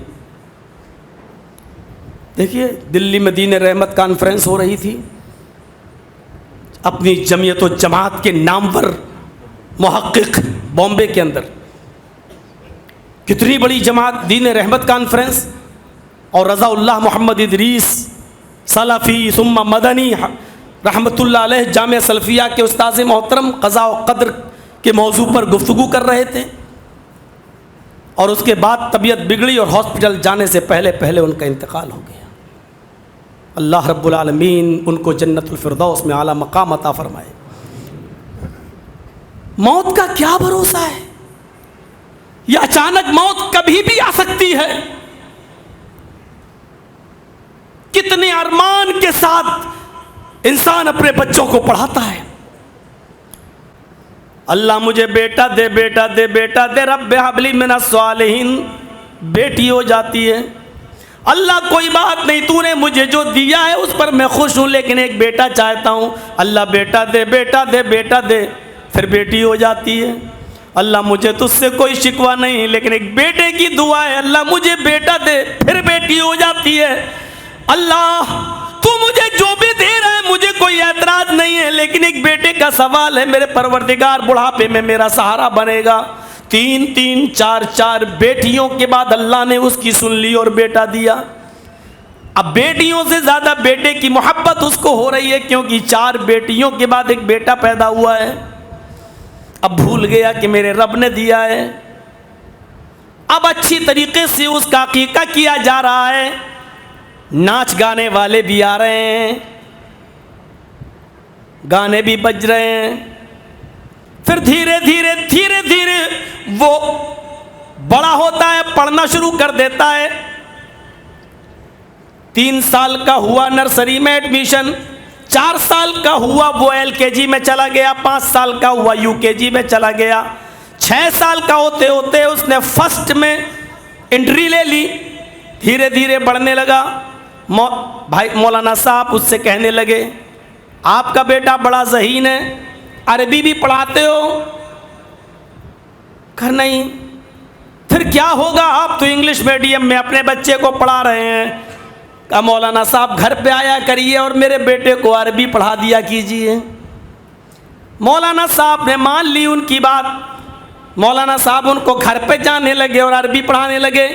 دیکھیے دلی میں دین رحمت کانفرنس ہو رہی تھی، اپنی جمعیت و جماعت کے نامور محقق بامبے کے اندر، کتنی بڑی جماعت دین رحمت کانفرنس، اور رضا اللہ محمد ادریس سلفی ثم مدنی رحمۃ اللہ علیہ جامعہ سلفیہ کے استاذ محترم قضاء و قدر کے موضوع پر گفتگو کر رہے تھے، اور اس کے بعد طبیعت بگڑی اور ہاسپٹل جانے سے پہلے ان کا انتقال ہو گیا۔ اللہ رب العالمین ان کو جنت الفردوس میں اعلیٰ مقام عطا فرمائے۔ موت کا کیا بھروسہ ہے؟ یہ اچانک موت کبھی بھی آ سکتی ہے۔ کتنے ارمان کے ساتھ انسان اپنے بچوں کو پڑھاتا ہے، اللہ مجھے بیٹا دے، بیٹا دے، بیٹا دے، رب ہب لی من الصالحین، بیٹی ہو جاتی ہے، اللہ کوئی بات نہیں، تو نے مجھے جو دیا ہے اس پر میں خوش ہوں لیکن ایک بیٹا چاہتا ہوں، اللہ بیٹا دے، بیٹا دے، بیٹا دے، پھر بیٹی ہو جاتی ہے، اللہ مجھے تجھ سے کوئی شکوہ نہیں لیکن ایک بیٹے کی دعا ہے، اللہ مجھے بیٹا دے، پھر بیٹی ہو جاتی ہے، اللہ تو مجھے جو بھی دے رہا ہے مجھے کوئی اعتراض نہیں ہے لیکن ایک بیٹے کا سوال ہے، میرے پروردگار بڑھاپے میں میرا سہارا بنے گا۔ 3 4 بیٹیوں کے بعد اللہ نے اس کی سن لی اور بیٹا دیا۔ اب بیٹیوں سے زیادہ بیٹے کی محبت اس کو ہو رہی ہے کیونکہ 4 بیٹیوں کے بعد ایک بیٹا پیدا ہوا ہے۔ اب بھول گیا کہ میرے رب نے دیا ہے، اب اچھی طریقے سے اس کا عقیقہ کیا جا رہا ہے، ناچ گانے والے بھی آ رہے ہیں، گانے بھی بج رہے ہیں، پھر دھیرے دھیرے وہ بڑا ہوتا ہے، پڑھنا شروع کر دیتا ہے، 3 سال کا ہوا نرسری میں ایڈمیشن، 4 سال کا ہوا وہ LKG میں چلا گیا، 5 سال کا ہوا UKG میں چلا گیا، 6 سال کا ہوتے ہوتے اس نے فرسٹ میں انٹری لے لی، دھیرے دھیرے بڑھنے لگا۔ بھائی مولانا صاحب اس سے کہنے لگے آپ کا بیٹا بڑا ذہین ہے، عربی بھی پڑھاتے ہو؟ کہ نہیں۔ پھر کیا ہوگا، آپ تو انگلش میڈیم میں اپنے بچے کو پڑھا رہے ہیں۔ کہا مولانا صاحب گھر پہ آیا کریے اور میرے بیٹے کو عربی پڑھا دیا کیجیے۔ مولانا صاحب نے مان لی ان کی بات، مولانا صاحب ان کو گھر پہ جانے لگے اور عربی پڑھانے لگے۔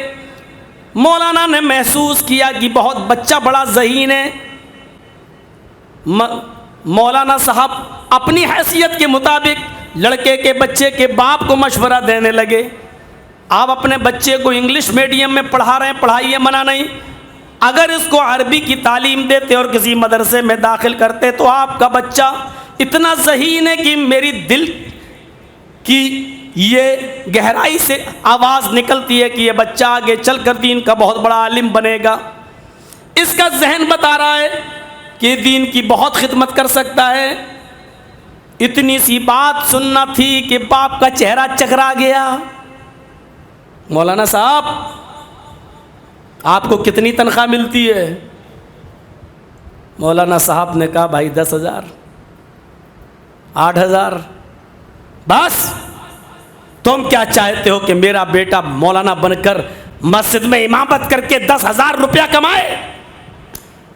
مولانا نے محسوس کیا کہ بہت بچہ بڑا ذہین ہے۔ مولانا صاحب اپنی حیثیت کے مطابق لڑکے کے بچے کے باپ کو مشورہ دینے لگے، آپ اپنے بچے کو انگلش میڈیم میں پڑھا رہے ہیں، پڑھائیے، منع نہیں، اگر اس کو عربی کی تعلیم دیتے اور کسی مدرسے میں داخل کرتے تو آپ کا بچہ اتنا ذہین ہے کہ میری دل کی یہ گہرائی سے آواز نکلتی ہے کہ یہ بچہ آگے چل کر دین کا بہت بڑا عالم بنے گا۔ اس کا ذہن بتا رہا ہے کہ دین کی بہت خدمت کر سکتا ہے۔ اتنی سی بات سننا تھی کہ باپ کا چہرہ چکرا گیا۔ مولانا صاحب آپ کو کتنی تنخواہ ملتی ہے؟ مولانا صاحب نے کہا بھائی 10,000 8,000۔ بس تم کیا چاہتے ہو کہ میرا بیٹا مولانا بن کر مسجد میں امامت کر کے 10,000 روپیہ کمائے؟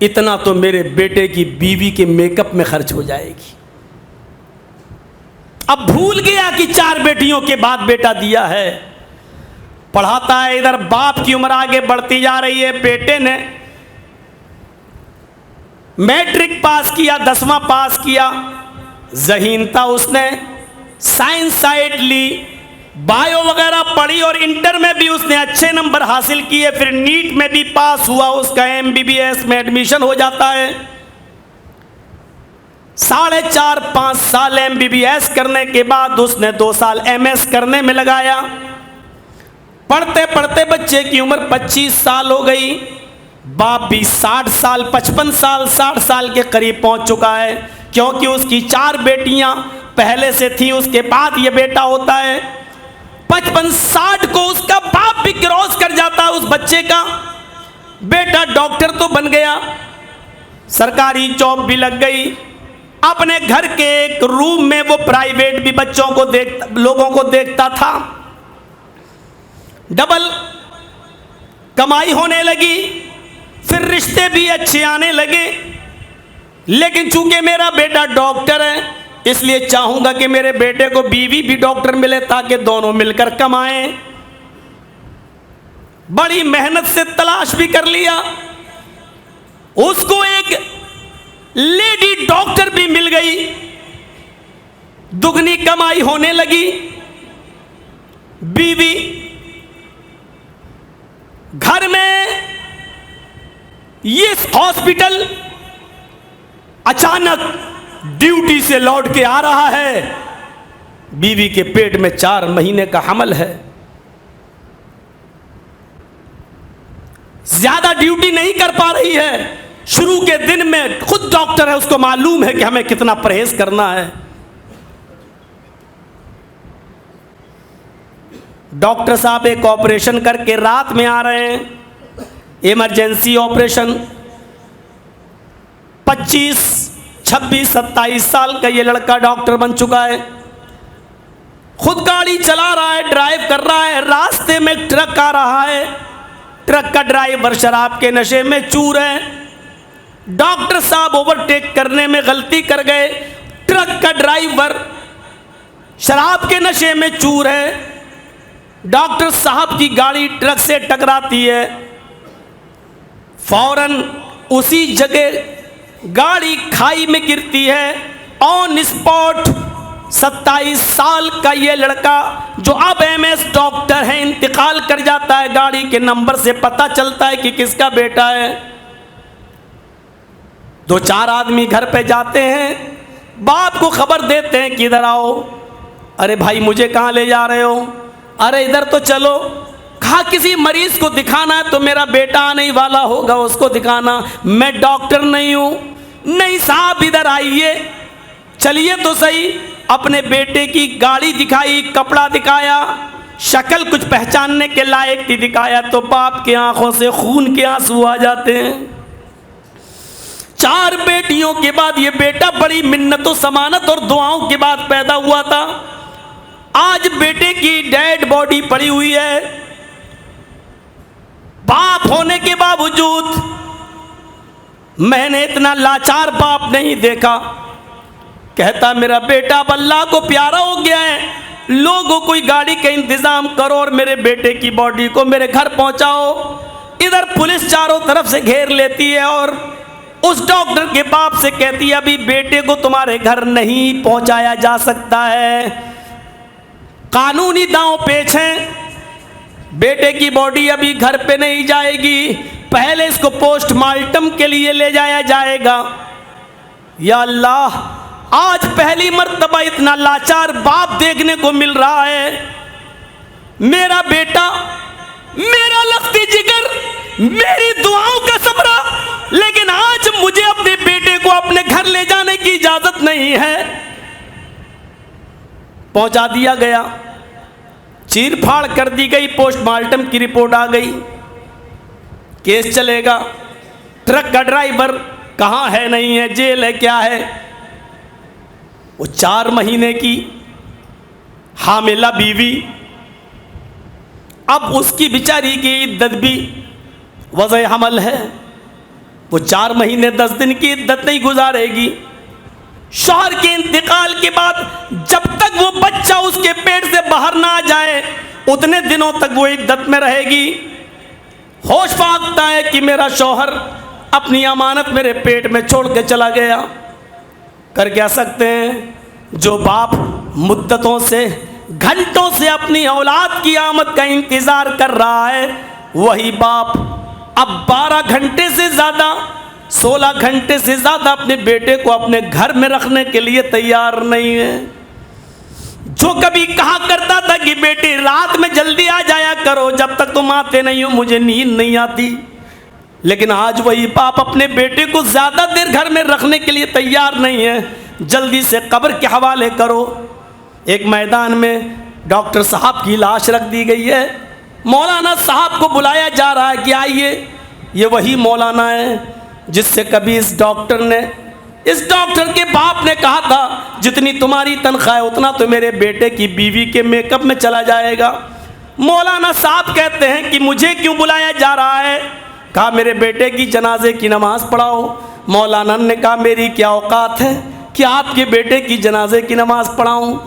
اتنا تو میرے بیٹے کی بیوی کے میک اپ میں خرچ ہو جائے گی۔ اب بھول گیا کہ 4 بیٹیوں کے بعد بیٹا دیا ہے، پڑھاتا ہے، ادھر باپ کی عمر آگے بڑھتی جا رہی ہے۔ بیٹے نے میٹرک پاس کیا، 10واں پاس کیا، ذہین تھا، اس نے سائنس سائٹ لی، بایو وغیرہ پڑھی اور انٹر میں بھی اس نے اچھے نمبر حاصل کیے، پھر نیٹ میں بھی پاس ہوا، اس کا MBBS میں ایڈمیشن ہو جاتا ہے۔ 4.5-5 سال MBBS کرنے کے بعد اس نے 2 سال MS کرنے میں لگایا۔ پڑھتے پڑھتے بچے کی عمر 25 سال ہو گئی، باپ بھی 60 سال 55 سال 60 سال کے قریب پہنچ چکا ہے، کیونکہ اس کی 4 بیٹیاں پہلے سے تھیں، اس کے بعد یہ بیٹا ہوتا ہے۔ 55-60 کو اس کا باپ بھی کراس کر جاتا ہے اس بچے کا۔ بیٹا ڈاکٹر تو بن گیا، سرکاری جاب بھی لگ گئی، اپنے گھر کے ایک روم میں وہ پرائیویٹ بھی بچوں کو لوگوں کو دیکھتا تھا، ڈبل کمائی ہونے لگی، پھر رشتے بھی اچھے آنے لگے۔ لیکن چونکہ میرا بیٹا ڈاکٹر ہے، اس لیے چاہوں گا کہ میرے بیٹے کو بیوی بھی ڈاکٹر ملے تاکہ دونوں مل کر کمائیں۔ بڑی محنت سے تلاش بھی کر لیا، اس کو ایک لیڈی ڈاکٹر بھی مل گئی، دگنی کمائی ہونے لگی۔ بیوی گھر میں یہ ہاسپٹل اچانک ڈیوٹی سے لوٹ کے آ رہا ہے، بیوی کے پیٹ میں 4 مہینے کا حمل ہے، زیادہ ڈیوٹی نہیں کر پا رہی ہے۔ شروع کے دن میں خود ڈاکٹر ہے، اس کو معلوم ہے کہ ہمیں کتنا پرہیز کرنا ہے۔ ڈاکٹر صاحب ایک آپریشن کر کے رات میں آ رہے ہیں، ایمرجنسی آپریشن، 25 26 27 سال کا یہ لڑکا ڈاکٹر بن چکا ہے، خود گاڑی چلا رہا ہے، ڈرائیو کر رہا ہے، راستے میں ٹرک آ رہا ہے، ٹرک کا ڈرائیور شراب کے نشے میں چور ہے، ڈاکٹر صاحب اوورٹیک کرنے میں غلطی کر گئے، ٹرک کا ڈرائیور شراب کے نشے میں چور ہے، ڈاکٹر صاحب کی گاڑی ٹرک سے ٹکراتی ہے، فوراً اسی جگہ گاڑی کھائی میں گرتی ہے، آن اسپاٹ 27 سال کا یہ لڑکا جو اب MS ڈاکٹر ہے انتقال کر جاتا ہے۔ گاڑی کے نمبر سے پتہ چلتا ہے کہ کس کا بیٹا ہے۔ 2-4 آدمی گھر پہ جاتے ہیں، باپ کو خبر دیتے ہیں کہ ادھر آؤ۔ ارے بھائی مجھے کہاں لے جا رہے ہو؟ ارے ادھر تو چلو۔ کہا کسی مریض کو دکھانا ہے تو میرا بیٹا آنے والا ہوگا، اس کو دکھانا، میں ڈاکٹر نہیں ہوں۔ نہیں صاحب ادھر آئیے، چلیے تو صحیح۔ اپنے بیٹے کی گاڑی دکھائی، کپڑا دکھایا، شکل کچھ پہچاننے کے لائق تھی دکھایا تو باپ کی آنکھوں سے خون کے آنسو آ جاتے ہیں۔ 4 بیٹیوں کے بعد یہ بیٹا بڑی منت و سمانت اور دعاؤں کے بعد پیدا ہوا تھا۔ آج بیٹے کی ڈیڈ باڈی پڑی ہوئی ہے۔ باپ ہونے کے باوجود میں نے اتنا لاچار باپ نہیں دیکھا۔ کہتا میرا بیٹا اب اللہ کو پیارا ہو گیا ہے، لوگوں کوئی گاڑی کا انتظام کرو اور میرے بیٹے کی باڈی کو میرے گھر پہنچاؤ۔ ادھر پولیس چاروں طرف سے گھیر لیتی ہے اور اس ڈاکٹر کے باپ سے کہتی ہے ابھی بیٹے کو تمہارے گھر نہیں پہنچایا جا سکتا ہے، قانونی داؤں پیچ ہیں، بیٹے کی باڈی ابھی گھر پہ نہیں جائے گی، پہلے اس کو پوسٹ مارٹم کے لیے لے جایا جائے گا۔ یا اللہ، آج پہلی مرتبہ اتنا لاچار باپ دیکھنے کو مل رہا ہے۔ میرا بیٹا، میرا لختی جگر، میری دعاؤں کا ثمرہ، لیکن آج مجھے اپنے بیٹے کو اپنے گھر لے جانے کی اجازت نہیں ہے۔ پہنچا دیا گیا، چیر پھاڑ کر دی گئی، پوسٹ مارٹم کی رپورٹ آ گئی، کیس چلے گا۔ ٹرک کا ڈرائیور کہاں ہے، نہیں ہے، جیل ہے، کیا ہے؟ وہ 4 مہینے کی حاملہ بیوی، اب اس کی بیچاری کی عدت بھی وضع حمل ہے، وہ 4 مہینے 10 دن کی عدت نہیں گزارے گی۔ شوہر کے انتقال کے بعد جب تک وہ بچہ اس کے پیٹ سے باہر نہ آ جائے اتنے دنوں تک وہ عدت میں رہے گی۔ ہوش فاقتا ہے کہ میرا شوہر اپنی امانت میرے پیٹ میں چھوڑ کے چلا گیا۔ کر کیا سکتے ہیں؟ جو باپ مدتوں سے، گھنٹوں سے اپنی اولاد کی آمد کا انتظار کر رہا ہے، وہی باپ اب 12 گھنٹے سے زیادہ، 16 گھنٹے سے زیادہ اپنے بیٹے کو اپنے گھر میں رکھنے کے لیے تیار نہیں ہے۔ جو کبھی کہا کرتا تھا کہ بیٹی رات میں جلدی آ جایا کرو، جب تک تم آتے نہیں ہو مجھے نیند نہیں آتی، لیکن آج وہی باپ اپنے بیٹے کو زیادہ دیر گھر میں رکھنے کے لیے تیار نہیں ہے۔ جلدی سے قبر کے حوالے کرو۔ ایک میدان میں ڈاکٹر صاحب کی لاش رکھ دی گئی ہے، مولانا صاحب کو بلایا جا رہا ہے کہ آئیے، یہ وہی مولانا ہے جس سے کبھی اس ڈاکٹر کے باپ نے کہا تھا جتنی تمہاری تنخواہ ہے اتنا تو میرے بیٹے کی بیوی کے میک اپ میں چلا جائے گا۔ مولانا صاحب کہتے ہیں کہ مجھے کیوں بلایا جا رہا ہے؟ کہا میرے بیٹے کی جنازے کی نماز پڑھاؤ۔ مولانا نے کہا میری کیا اوقات ہے کہ آپ کے بیٹے کی جنازے کی نماز پڑھاؤں؟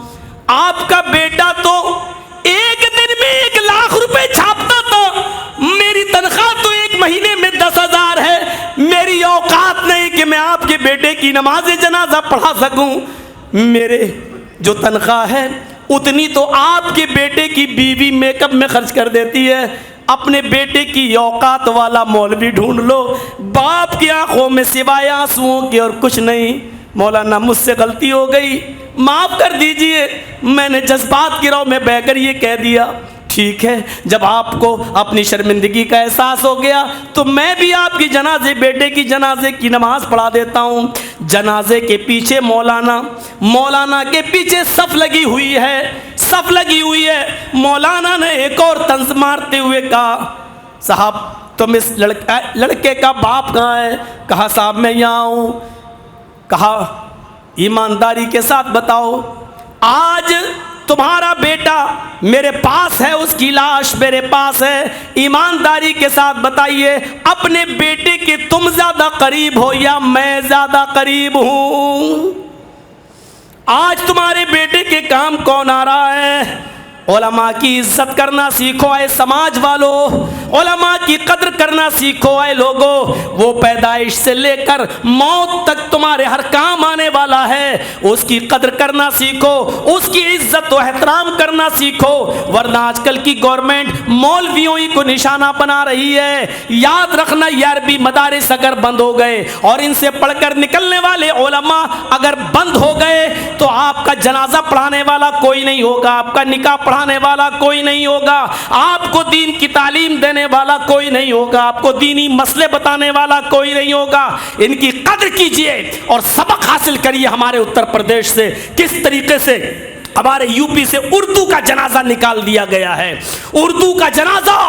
آپ کا بیٹا تو ایک دن میں 1 لاکھ روپے چھاپتا تھا، میری تنخواہ تو 1 مہینے میں 10,000 ہے، میری اوقات نہیں کہ میں آپ کے بیٹے کی نماز جنازہ پڑھا سکوں۔ میرے جو تنخواہ ہے اتنی تو آپ کے بیٹے کی بیوی میک اپ میں خرچ کر دیتی ہے، اپنے بیٹے کی اوقات والا مولوی ڈھونڈ لو۔ باپ کی آنکھوں میں سوائے آنسوؤں کے اور کچھ نہیں۔ مولانا مجھ سے غلطی ہو گئی، معاف کر دیجئے، میں نے جذبات کی رو میں بہہ کر یہ کہہ دیا۔ ٹھیک ہے، جب آپ کو اپنی شرمندگی کا احساس ہو گیا تو میں بھی آپ کی بیٹے کی جنازے کی نماز پڑھا دیتا ہوں۔ جنازے کے پیچھے مولانا کے پیچھے صف لگی ہوئی ہے۔ مولانا نے ایک اور طنز مارتے ہوئے کہا صاحب تم اس لڑکے کا باپ کہاں ہے؟ کہا صاحب میں یہاں ہوں۔ کہا ایمانداری کے ساتھ بتاؤ، آج تمہارا بیٹا میرے پاس ہے، اس کی لاش میرے پاس ہے، ایمانداری کے ساتھ بتائیے اپنے بیٹے کے تم زیادہ قریب ہو یا میں زیادہ قریب ہوں؟ آج تمہارے بیٹے کے کام کون آ رہا ہے؟ علماء کی عزت کرنا سیکھو اے سماج والو، علماء کی قدر کرنا سیکھو اے لوگو۔ وہ پیدائش سے لے کر موت تک تمہارے ہر کام آنے والا ہے، اس کی قدر کرنا سیکھو، اس کی عزت و احترام کرنا سیکھو، ورنہ آج کل کی گورنمنٹ مولویوں ہی کو نشانہ بنا رہی ہے۔ یاد رکھنا یہ عربی مدارس اگر بند ہو گئے اور ان سے پڑھ کر نکلنے والے علماء اگر بند ہو گئے تو آپ کا جنازہ پڑھانے والا کوئی نہیں ہوگا, آپ کا نکاح پڑھانے والا کوئی نہیں ہوگا, آپ کو دین کی تعلیم دینے والا کوئی نہیں ہوگا, آپ کو دینی مسئلے بتانے والا کوئی نہیں ہوگا. ان کی قدر کیجئے اور سبق حاصل کریے ہمارے اتر پردیش سے کس طریقے سے ہمارے یو پی سے اردو کا جنازہ نکال دیا گیا ہے. اردو کا جنازہ,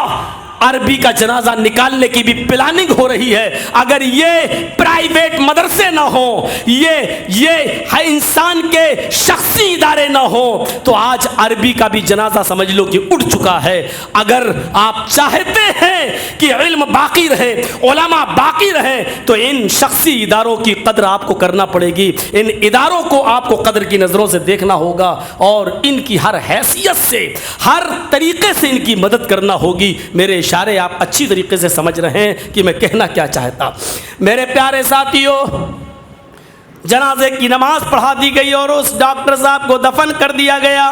عربی کا جنازہ نکالنے کی بھی پلاننگ ہو رہی ہے. اگر یہ پرائیویٹ مدرسے نہ ہوں, یہ انسان کے شخصی ادارے نہ ہوں, تو آج عربی کا بھی جنازہ سمجھ لو کہ اٹھ چکا ہے. اگر آپ چاہتے ہیں کہ علم باقی رہے, علماء باقی رہے, تو ان شخصی اداروں کی قدر آپ کو کرنا پڑے گی. ان اداروں کو آپ کو قدر کی نظروں سے دیکھنا ہوگا اور ان کی ہر حیثیت سے, ہر طریقے سے ان کی مدد کرنا ہوگی. میرے اشارے آپ اچھی طریقے سے سمجھ رہے ہیں کہ میں کہنا کیا چاہتا. میرے پیارے ساتھیوں, جنازے کی نماز پڑھا دی گئی اور اس ڈاکٹر صاحب کو دفن کر دیا گیا.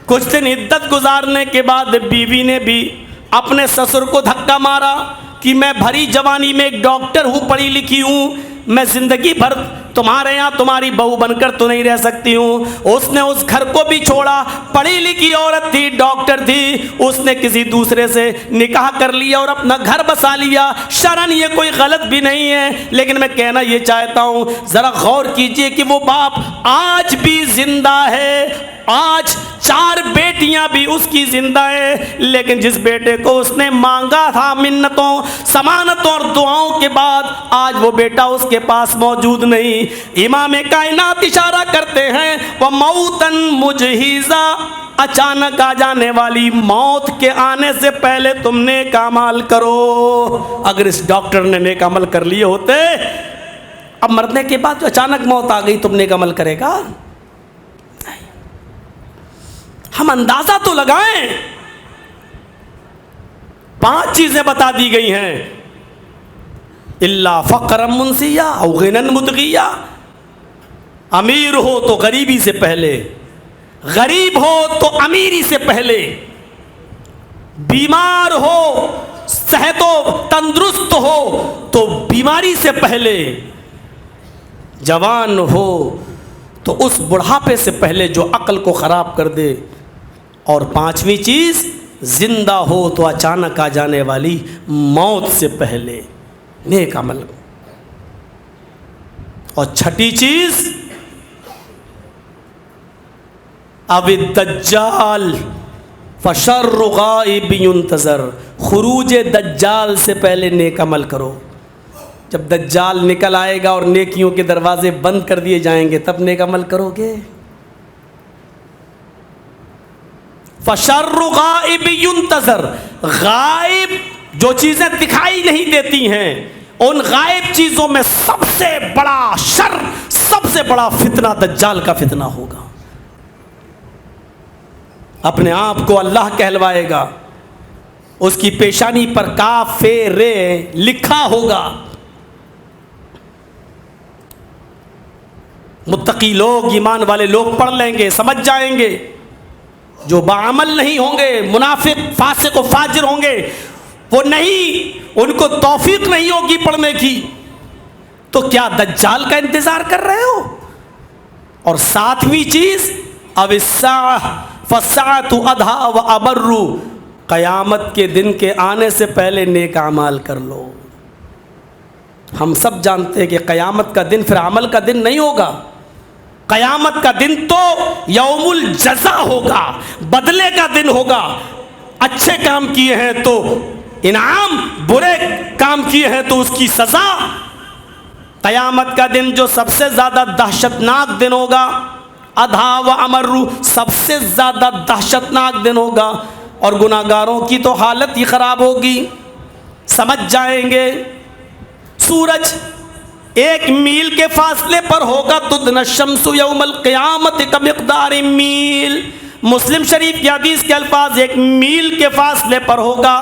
کچھ دن عدت گزارنے کے بعد بیوی نے بھی اپنے سسر کو دھکا مارا کہ میں بھری جوانی میں ایک ڈاکٹر ہوں, پڑھی لکھی ہوں, میں زندگی بھر تمہارے یہاں تمہاری بہو بن کر تو نہیں رہ سکتی ہوں. اس نے اس گھر کو بھی چھوڑا, پڑھی لکھی عورت تھی, ڈاکٹر تھی, اس نے کسی دوسرے سے نکاح کر لیا اور اپنا گھر بسا لیا. شرعاً یہ کوئی غلط بھی نہیں ہے, لیکن میں کہنا یہ چاہتا ہوں ذرا غور کیجئے کہ وہ باپ آج بھی زندہ ہے, آج 4 بیٹیاں بھی اس کی زندہ ہیں, لیکن جس بیٹے کو اس نے مانگا تھا منتوں, سمانتوں اور دعاؤں کے بعد, آج وہ بیٹا اس کے پاس موجود نہیں. امام کائنات اشارہ کرتے ہیں وَمَوْتًا مُجْہِزًا, اچانک آ جانے والی موت کے آنے سے پہلے تم نیک اعمال کرو. اگر اس ڈاکٹر نے نیک عمل کر لیے ہوتے, اب مرنے کے بعد جو اچانک موت آ گئی تم نیک عمل کرے گا؟ ہم اندازہ تو لگائیں. 5 چیزیں بتا دی گئی ہیں, اللہ فقرا منسیا او غنى مدغیا. امیر ہو تو غریبی سے پہلے, غریب ہو تو امیری سے پہلے, بیمار ہو, صحت و تندرست ہو تو بیماری سے پہلے, جوان ہو تو اس بڑھاپے سے پہلے جو عقل کو خراب کر دے, اور 5ویں چیز زندہ ہو تو اچانک آ جانے والی موت سے پہلے نیک عمل. اور 6ٹھی چیز اب الدجال فشر غائب ينتظر, خروج دجال سے پہلے نیک عمل کرو. جب دجال نکل آئے گا اور نیکیوں کے دروازے بند کر دیے جائیں گے تب نیک عمل کرو گے. فشر غائب ينتظر, غائب جو چیزیں دکھائی نہیں دیتی ہیں, ان غائب چیزوں میں سب سے بڑا شر, سب سے بڑا فتنہ دجال کا فتنہ ہوگا. اپنے آپ کو اللہ کہلوائے گا, اس کی پیشانی پر کاف رے لکھا ہوگا. متقی لوگ, ایمان والے لوگ پڑھ لیں گے, سمجھ جائیں گے. جو باعمل نہیں ہوں گے, منافق, فاسق و فاجر ہوں گے, وہ نہیں, ان کو توفیق نہیں ہوگی پڑھنے کی. تو کیا دجال کا انتظار کر رہے ہو؟ اور 7ویں چیز اب الساعہ فالساعۃ ادھیٰ وابر, قیامت کے دن کے آنے سے پہلے نیک اعمال کر لو. ہم سب جانتے ہیں کہ قیامت کا دن پھر عمل کا دن نہیں ہوگا. قیامت کا دن تو یوم الجزا ہوگا, بدلے کا دن ہوگا. اچھے کام کیے ہیں تو انعام, برے کام کیے ہیں تو اس کی سزا. قیامت کا دن جو سب سے زیادہ دہشتناک دن ہوگا, ادھیٰ و امر, سب سے زیادہ دہشتناک دن ہوگا, اور گناہگاروں کی تو حالت ہی خراب ہوگی. سمجھ جائیں گے سورج 1 میل کے فاصلے پر ہوگا, تدنی الشمس یوم القیامت کمقدار میل. مسلم شریف کی حدیث کے الفاظ 1 میل کے فاصلے پر ہوگا.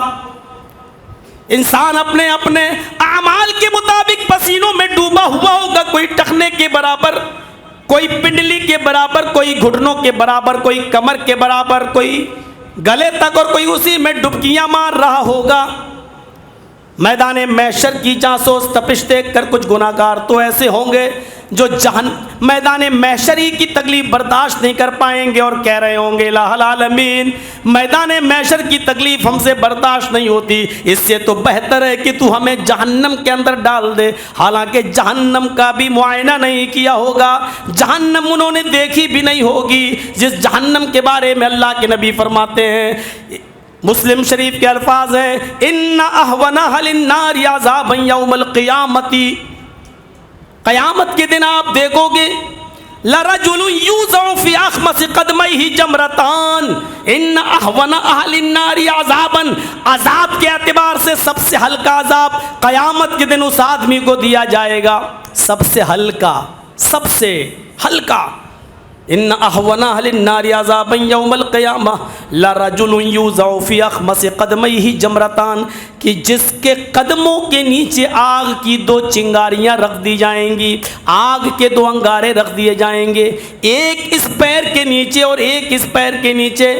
انسان اپنے اپنے اعمال کے مطابق پسینوں میں ڈوبا ہوا ہوگا, کوئی ٹخنے کے برابر, کوئی پنڈلی کے برابر, کوئی گھٹنوں کے برابر, کوئی کمر کے برابر, کوئی گلے تک, اور کوئی اسی میں ڈبکیاں مار رہا ہوگا. میدان محشر کی جاسوس تپش دیکھ کر کچھ گناہگار تو ایسے ہوں گے جو میدان محشری کی تکلیف برداشت نہیں کر پائیں گے اور کہہ رہے ہوں گے الہ العالمین میدان محشر کی تکلیف ہم سے برداشت نہیں ہوتی، اس سے تو بہتر ہے کہ تو ہمیں جہنم کے اندر ڈال دے، حالانکہ جہنم کا بھی معائنہ نہیں کیا ہوگا، جہنم انہوں نے دیکھی بھی نہیں ہوگی، جس جہنم کے بارے میں اللہ کے نبی فرماتے ہیں، مسلم شریف کے الفاظ ہیں ان اہون اہل النار عذابا یوم القیامت، قیامت کے دن آپ دیکھو گے لرجل یوضع فی اخمص قدمیہ جمرتان، ان اہون اہل النار عذابا، عذاب کے اعتبار سے سب سے ہلکا عذاب قیامت کے دن اس آدمی کو دیا جائے گا، سب سے ہلکا، سب سے ہلکا، ان اہون اہل النار عذابا یوم القیامہ لرجل یوضع فی اخمص قدمیہ جمرتان، کہ جس کے قدموں کے نیچے آگ کی 2 چنگاریاں رکھ دی جائیں گی، آگ کے 2 انگارے رکھ دیے جائیں گے، ایک اس پیر کے نیچے اور ایک اس پیر کے نیچے،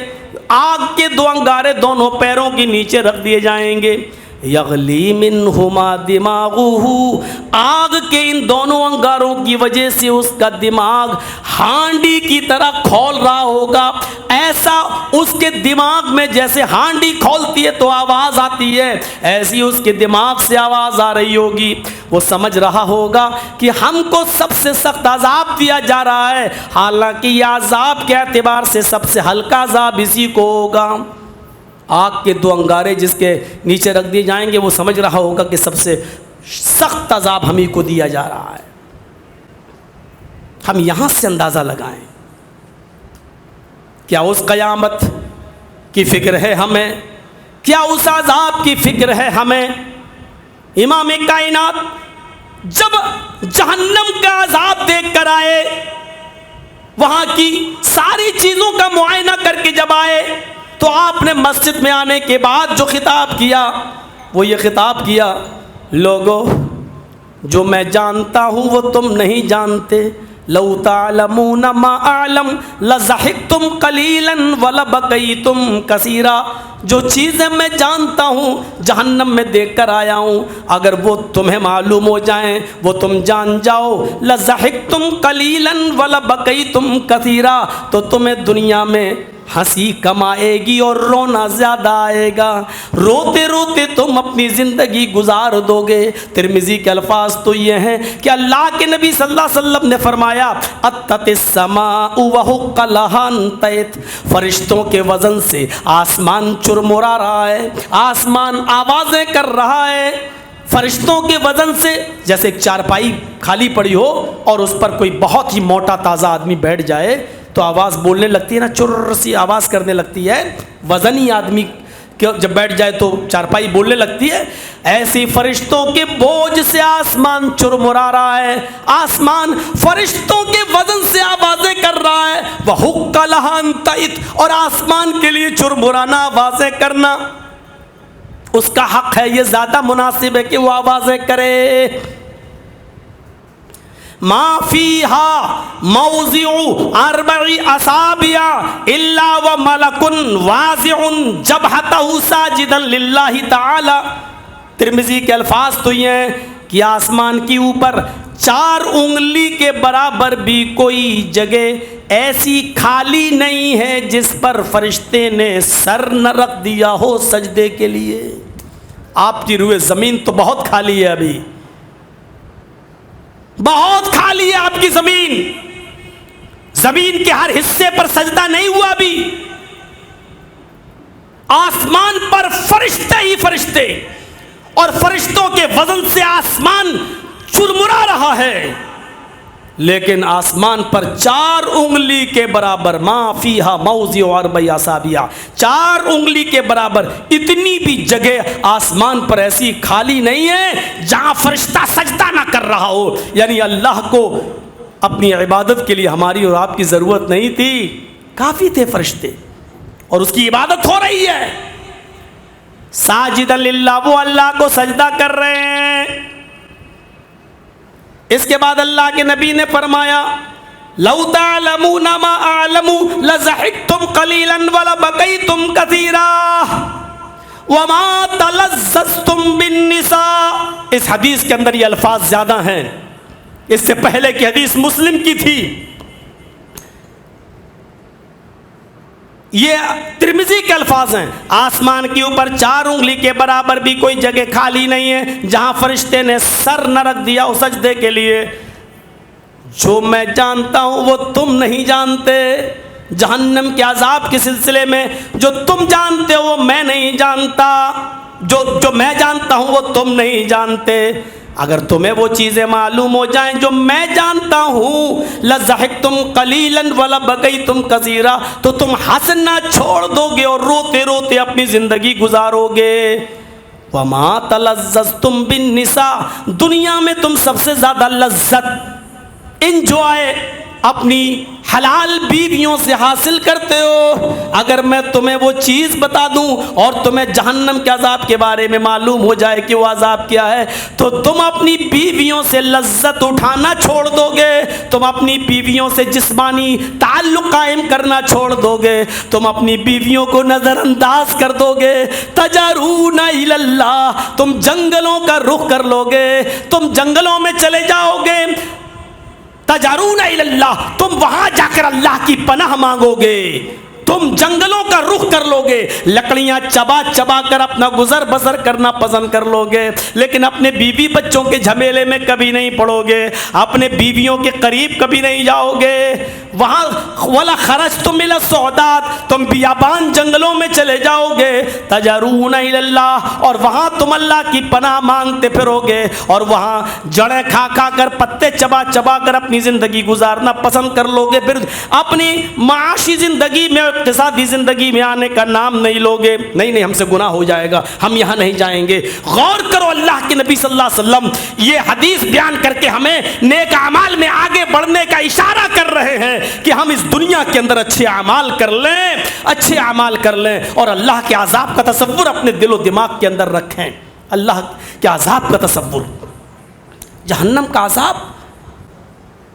آگ کے 2 انگارے دونوں پیروں کے نیچے رکھ دیے جائیں گے، یغلی منہما دماغہ، آگ کے ان دونوں انگاروں کی وجہ سے اس کا دماغ ہانڈی کی طرح کھول رہا ہوگا، ایسا اس کے دماغ میں جیسے ہانڈی کھولتی ہے تو آواز آتی ہے، ایسی اس کے دماغ سے آواز آ رہی ہوگی، وہ سمجھ رہا ہوگا کہ ہم کو سب سے سخت عذاب دیا جا رہا ہے، حالانکہ یہ عذاب کے اعتبار سے سب سے ہلکا عذاب اسی کو ہوگا، آگ کے 2 انگارے جس کے نیچے رکھ دیے جائیں گے وہ سمجھ رہا ہوگا کہ سب سے سخت عذاب ہم ہی کو دیا جا رہا ہے۔ ہم یہاں سے اندازہ لگائیں، کیا اس قیامت کی فکر ہے ہمیں؟ کیا اس عذاب کی فکر ہے ہمیں؟ امام کائنات جب جہنم کا عذاب دیکھ کر آئے، وہاں کی ساری چیزوں کا معائنہ کر کے جب آئے، تو آپ نے مسجد میں آنے کے بعد جو خطاب کیا وہ یہ خطاب کیا، لوگو جو میں جانتا ہوں وہ تم نہیں جانتے، لو تعلمون ما اعلم لضحکتم قلیلا ولبکیتم کثیرا، جو چیزیں میں جانتا ہوں جہنم میں دیکھ کر آیا ہوں، اگر وہ تمہیں معلوم ہو جائیں، وہ تم جان جاؤ، لضحکتم قلیلا ولبکیتم کثیرا، تو تمہیں دنیا میں ہنسی کم آئے گی اور رونا زیادہ آئے گا، روتے روتے تم اپنی زندگی گزار دو گے۔ ترمذی کے الفاظ تو یہ ہیں کہ اللہ کے نبی صلی اللہ علیہ وسلم نے فرمایا اتت السماء وحق لها ان تئت، فرشتوں کے وزن سے آسمان چرمرا رہا ہے، آسمان آوازیں کر رہا ہے، فرشتوں کے وزن سے، جیسے ایک چارپائی خالی پڑی ہو اور اس پر کوئی بہت ہی موٹا تازہ آدمی بیٹھ جائے تو آواز بولنے لگتی ہے نا، چر سی آواز کرنے لگتی ہے، وزنی آدمی جب بیٹھ جائے تو چارپائی بولنے لگتی ہے، ایسی فرشتوں کے بوجھ سے آسمان چرمرا رہا ہے، آسمان فرشتوں کے وزن سے آوازیں کر رہا ہے، وَحُقَّ لَهَا أَن تَئِتْ، اور آسمان کے لیے چرمرانا آوازیں کرنا اس کا حق ہے، یہ زیادہ مناسب ہے کہ وہ آوازیں کرے۔ ما فیہا موضع 4 اصابع الا وملک واضع جبہتہ ساجدا للہ تعالی۔ ترمذی کے الفاظ تو یہ ہیں کہ آسمان کے اوپر 4 انگلی کے برابر بھی کوئی جگہ ایسی خالی نہیں ہے جس پر فرشتے نے سر نہ رکھ دیا ہو سجدے کے لیے۔ آپ کی روئے زمین تو بہت خالی ہے، ابھی بہت خالی ہے آپ کی زمین، زمین کے ہر حصے پر سجدہ نہیں ہوا ابھی، آسمان پر فرشتے ہی فرشتے، اور فرشتوں کے وزن سے آسمان چرمرا رہا ہے، لیکن آسمان پر 4 انگلی کے برابر، ما فیہا موضع 4 اصابع، 4 انگلی کے برابر اتنی بھی جگہ آسمان پر ایسی خالی نہیں ہے جہاں فرشتہ سجدہ نہ کر رہا ہو۔ یعنی اللہ کو اپنی عبادت کے لیے ہماری اور آپ کی ضرورت نہیں تھی، کافی تھے فرشتے، اور اس کی عبادت ہو رہی ہے۔ ساجدا للہ، وہ اللہ کو سجدہ کر رہے ہیں۔ اس کے بعد اللہ کے نبی نے فرمایا لو تعلمون ما اعلم لضحکتم قلیلا ولبکیتم کثیرا وما تلذذتم بالنساء۔ اس حدیث کے اندر یہ الفاظ زیادہ ہیں، اس سے پہلے کی حدیث مسلم کی تھی. یہ ترمذی کے الفاظ ہیں. آسمان کے اوپر 4 انگلی کے برابر بھی کوئی جگہ خالی نہیں ہے جہاں فرشتے نے سر نہ رکھ دیا ہو سجدے کے لیے. جو میں جانتا ہوں وہ تم نہیں جانتے. جہنم کے عذاب کے سلسلے میں جو تم جانتے ہو وہ میں نہیں جانتا. جو میں جانتا ہوں وہ تم نہیں جانتے. اگر تمہیں وہ چیزیں معلوم ہو جائیں جو میں جانتا ہوں لَضَحِكْتُمْ قَلِيلًا وَلَبَكَيْتُمْ كَثِيرًا, تو تم ہنسنا چھوڑ دو گے اور روتے روتے اپنی زندگی گزارو گے. وَمَا تَلَذَّذْتُمْ بِالنِّسَاءِ, دنیا میں تم سب سے زیادہ لذت انجوائے اپنی حلال بیویوں سے حاصل کرتے ہو. اگر میں تمہیں وہ چیز بتا دوں اور تمہیں جہنم کے عذاب کے بارے میں معلوم ہو جائے کہ وہ عذاب کیا ہے, تو تم اپنی بیویوں سے لذت اٹھانا چھوڑ دو گے. تم اپنی بیویوں سے جسمانی تعلق قائم کرنا چھوڑ دو گے. تم اپنی بیویوں کو نظر انداز کر دو گے. تجرون الی اللہ, تم جنگلوں کا رخ کر لو گے. تم جنگلوں میں چلے جاؤ گے. تجارون الی اللہ, تم وہاں جا کر اللہ کی پناہ مانگو گے. تم جنگلوں کا رخ کر لو گے. لکڑیاں چبا چبا کر اپنا گزر بسر کرنا پسند کر لو گے, لیکن اپنے بیوی بچوں کے جھمیلے میں کبھی نہیں پڑو گے. اپنے بیویوں کے قریب کبھی نہیں جاؤ گے. وہاں ولا خرجتم الی الصعودات, تم بیابان جنگلوں میں چلے جاؤ گے. تجارون الی اللہ, اور وہاں تم اللہ کی پناہ مانگتے پھرو گے, اور وہاں جڑیں کھا کھا کر پتے چبا چبا کر اپنی زندگی گزارنا پسند کر لو گے. پھر اپنی معاشی زندگی میں اقتصادی زندگی میں آنے کا نام نہیں لوگے. نہیں ہم سے گناہ ہو جائے گا, ہم یہاں نہیں جائیں گے. غور کرو, اللہ کے نبی صلی اللہ علیہ وسلم یہ حدیث بیان کر کے ہمیں نیک اعمال میں آگے بڑھنے کا اشارہ کر رہے ہیں کہ ہم اس دنیا کے اندر اچھے اعمال کر لیں, اچھے اعمال کر لیں, اور اللہ کے عذاب کا تصور اپنے دل و دماغ کے اندر رکھیں. اللہ کے عذاب کا تصور, جہنم کا عذاب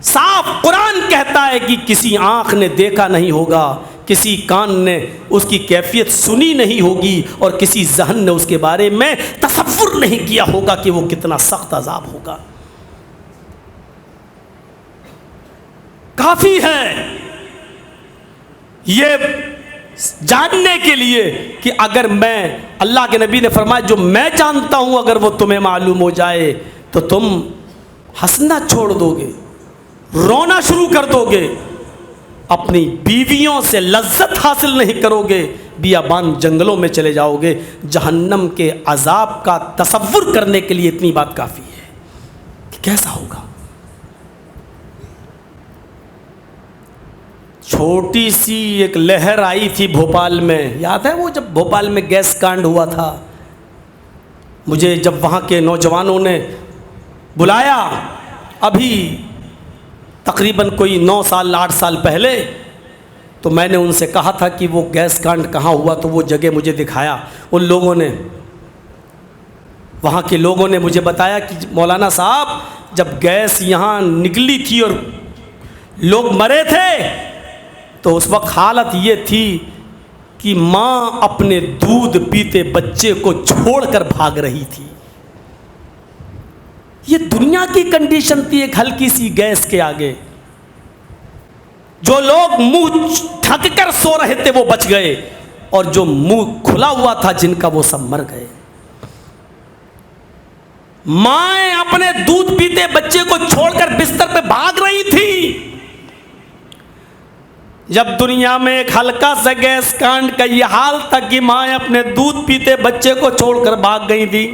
صاف قرآن کہتا ہے کہ کسی آنکھ نے دیکھا نہیں ہوگا, کسی کان نے اس کی کیفیت سنی نہیں ہوگی, اور کسی ذہن نے اس کے بارے میں تصور نہیں کیا ہوگا کہ وہ کتنا سخت عذاب ہوگا. کافی ہے یہ جاننے کے لیے کہ اگر میں, اللہ کے نبی نے فرمایا جو میں جانتا ہوں اگر وہ تمہیں معلوم ہو جائے تو تم ہنسنا چھوڑ دو گے, رونا شروع کر دو گے, اپنی بیویوں سے لذت حاصل نہیں کرو گے, بیابان جنگلوں میں چلے جاؤ گے. جہنم کے عذاب کا تصور کرنے کے لیے اتنی بات کافی ہے کہ کیسا ہوگا. چھوٹی سی ایک لہر آئی تھی بھوپال میں, یاد ہے وہ جب بھوپال میں گیس کانڈ ہوا تھا, مجھے جب وہاں کے نوجوانوں نے بلایا ابھی تقریباً کوئی 9 سال 8 سال پہلے, تو میں نے ان سے کہا تھا کہ وہ گیس کانڈ کہاں ہوا, تو وہ جگہ مجھے دکھایا. ان لوگوں نے, وہاں کے لوگوں نے مجھے بتایا کہ مولانا صاحب جب گیس یہاں نکلی تھی اور لوگ مرے تھے تو اس وقت حالت یہ تھی کہ ماں اپنے دودھ پیتے بچے کو چھوڑ کر بھاگ رہی تھی. یہ دنیا کی کنڈیشن تھی ایک ہلکی سی گیس کے آگے. جو لوگ منہ ڈھک کر سو رہے تھے وہ بچ گئے, اور جو منہ کھلا ہوا تھا جن کا وہ سب مر گئے. مائیں اپنے دودھ پیتے بچے کو چھوڑ کر بستر پہ بھاگ رہی تھی. جب دنیا میں ایک ہلکا سا گیس کانڈ کا یہ حال تھا کہ مائیں اپنے دودھ پیتے بچے کو چھوڑ کر بھاگ گئی تھی,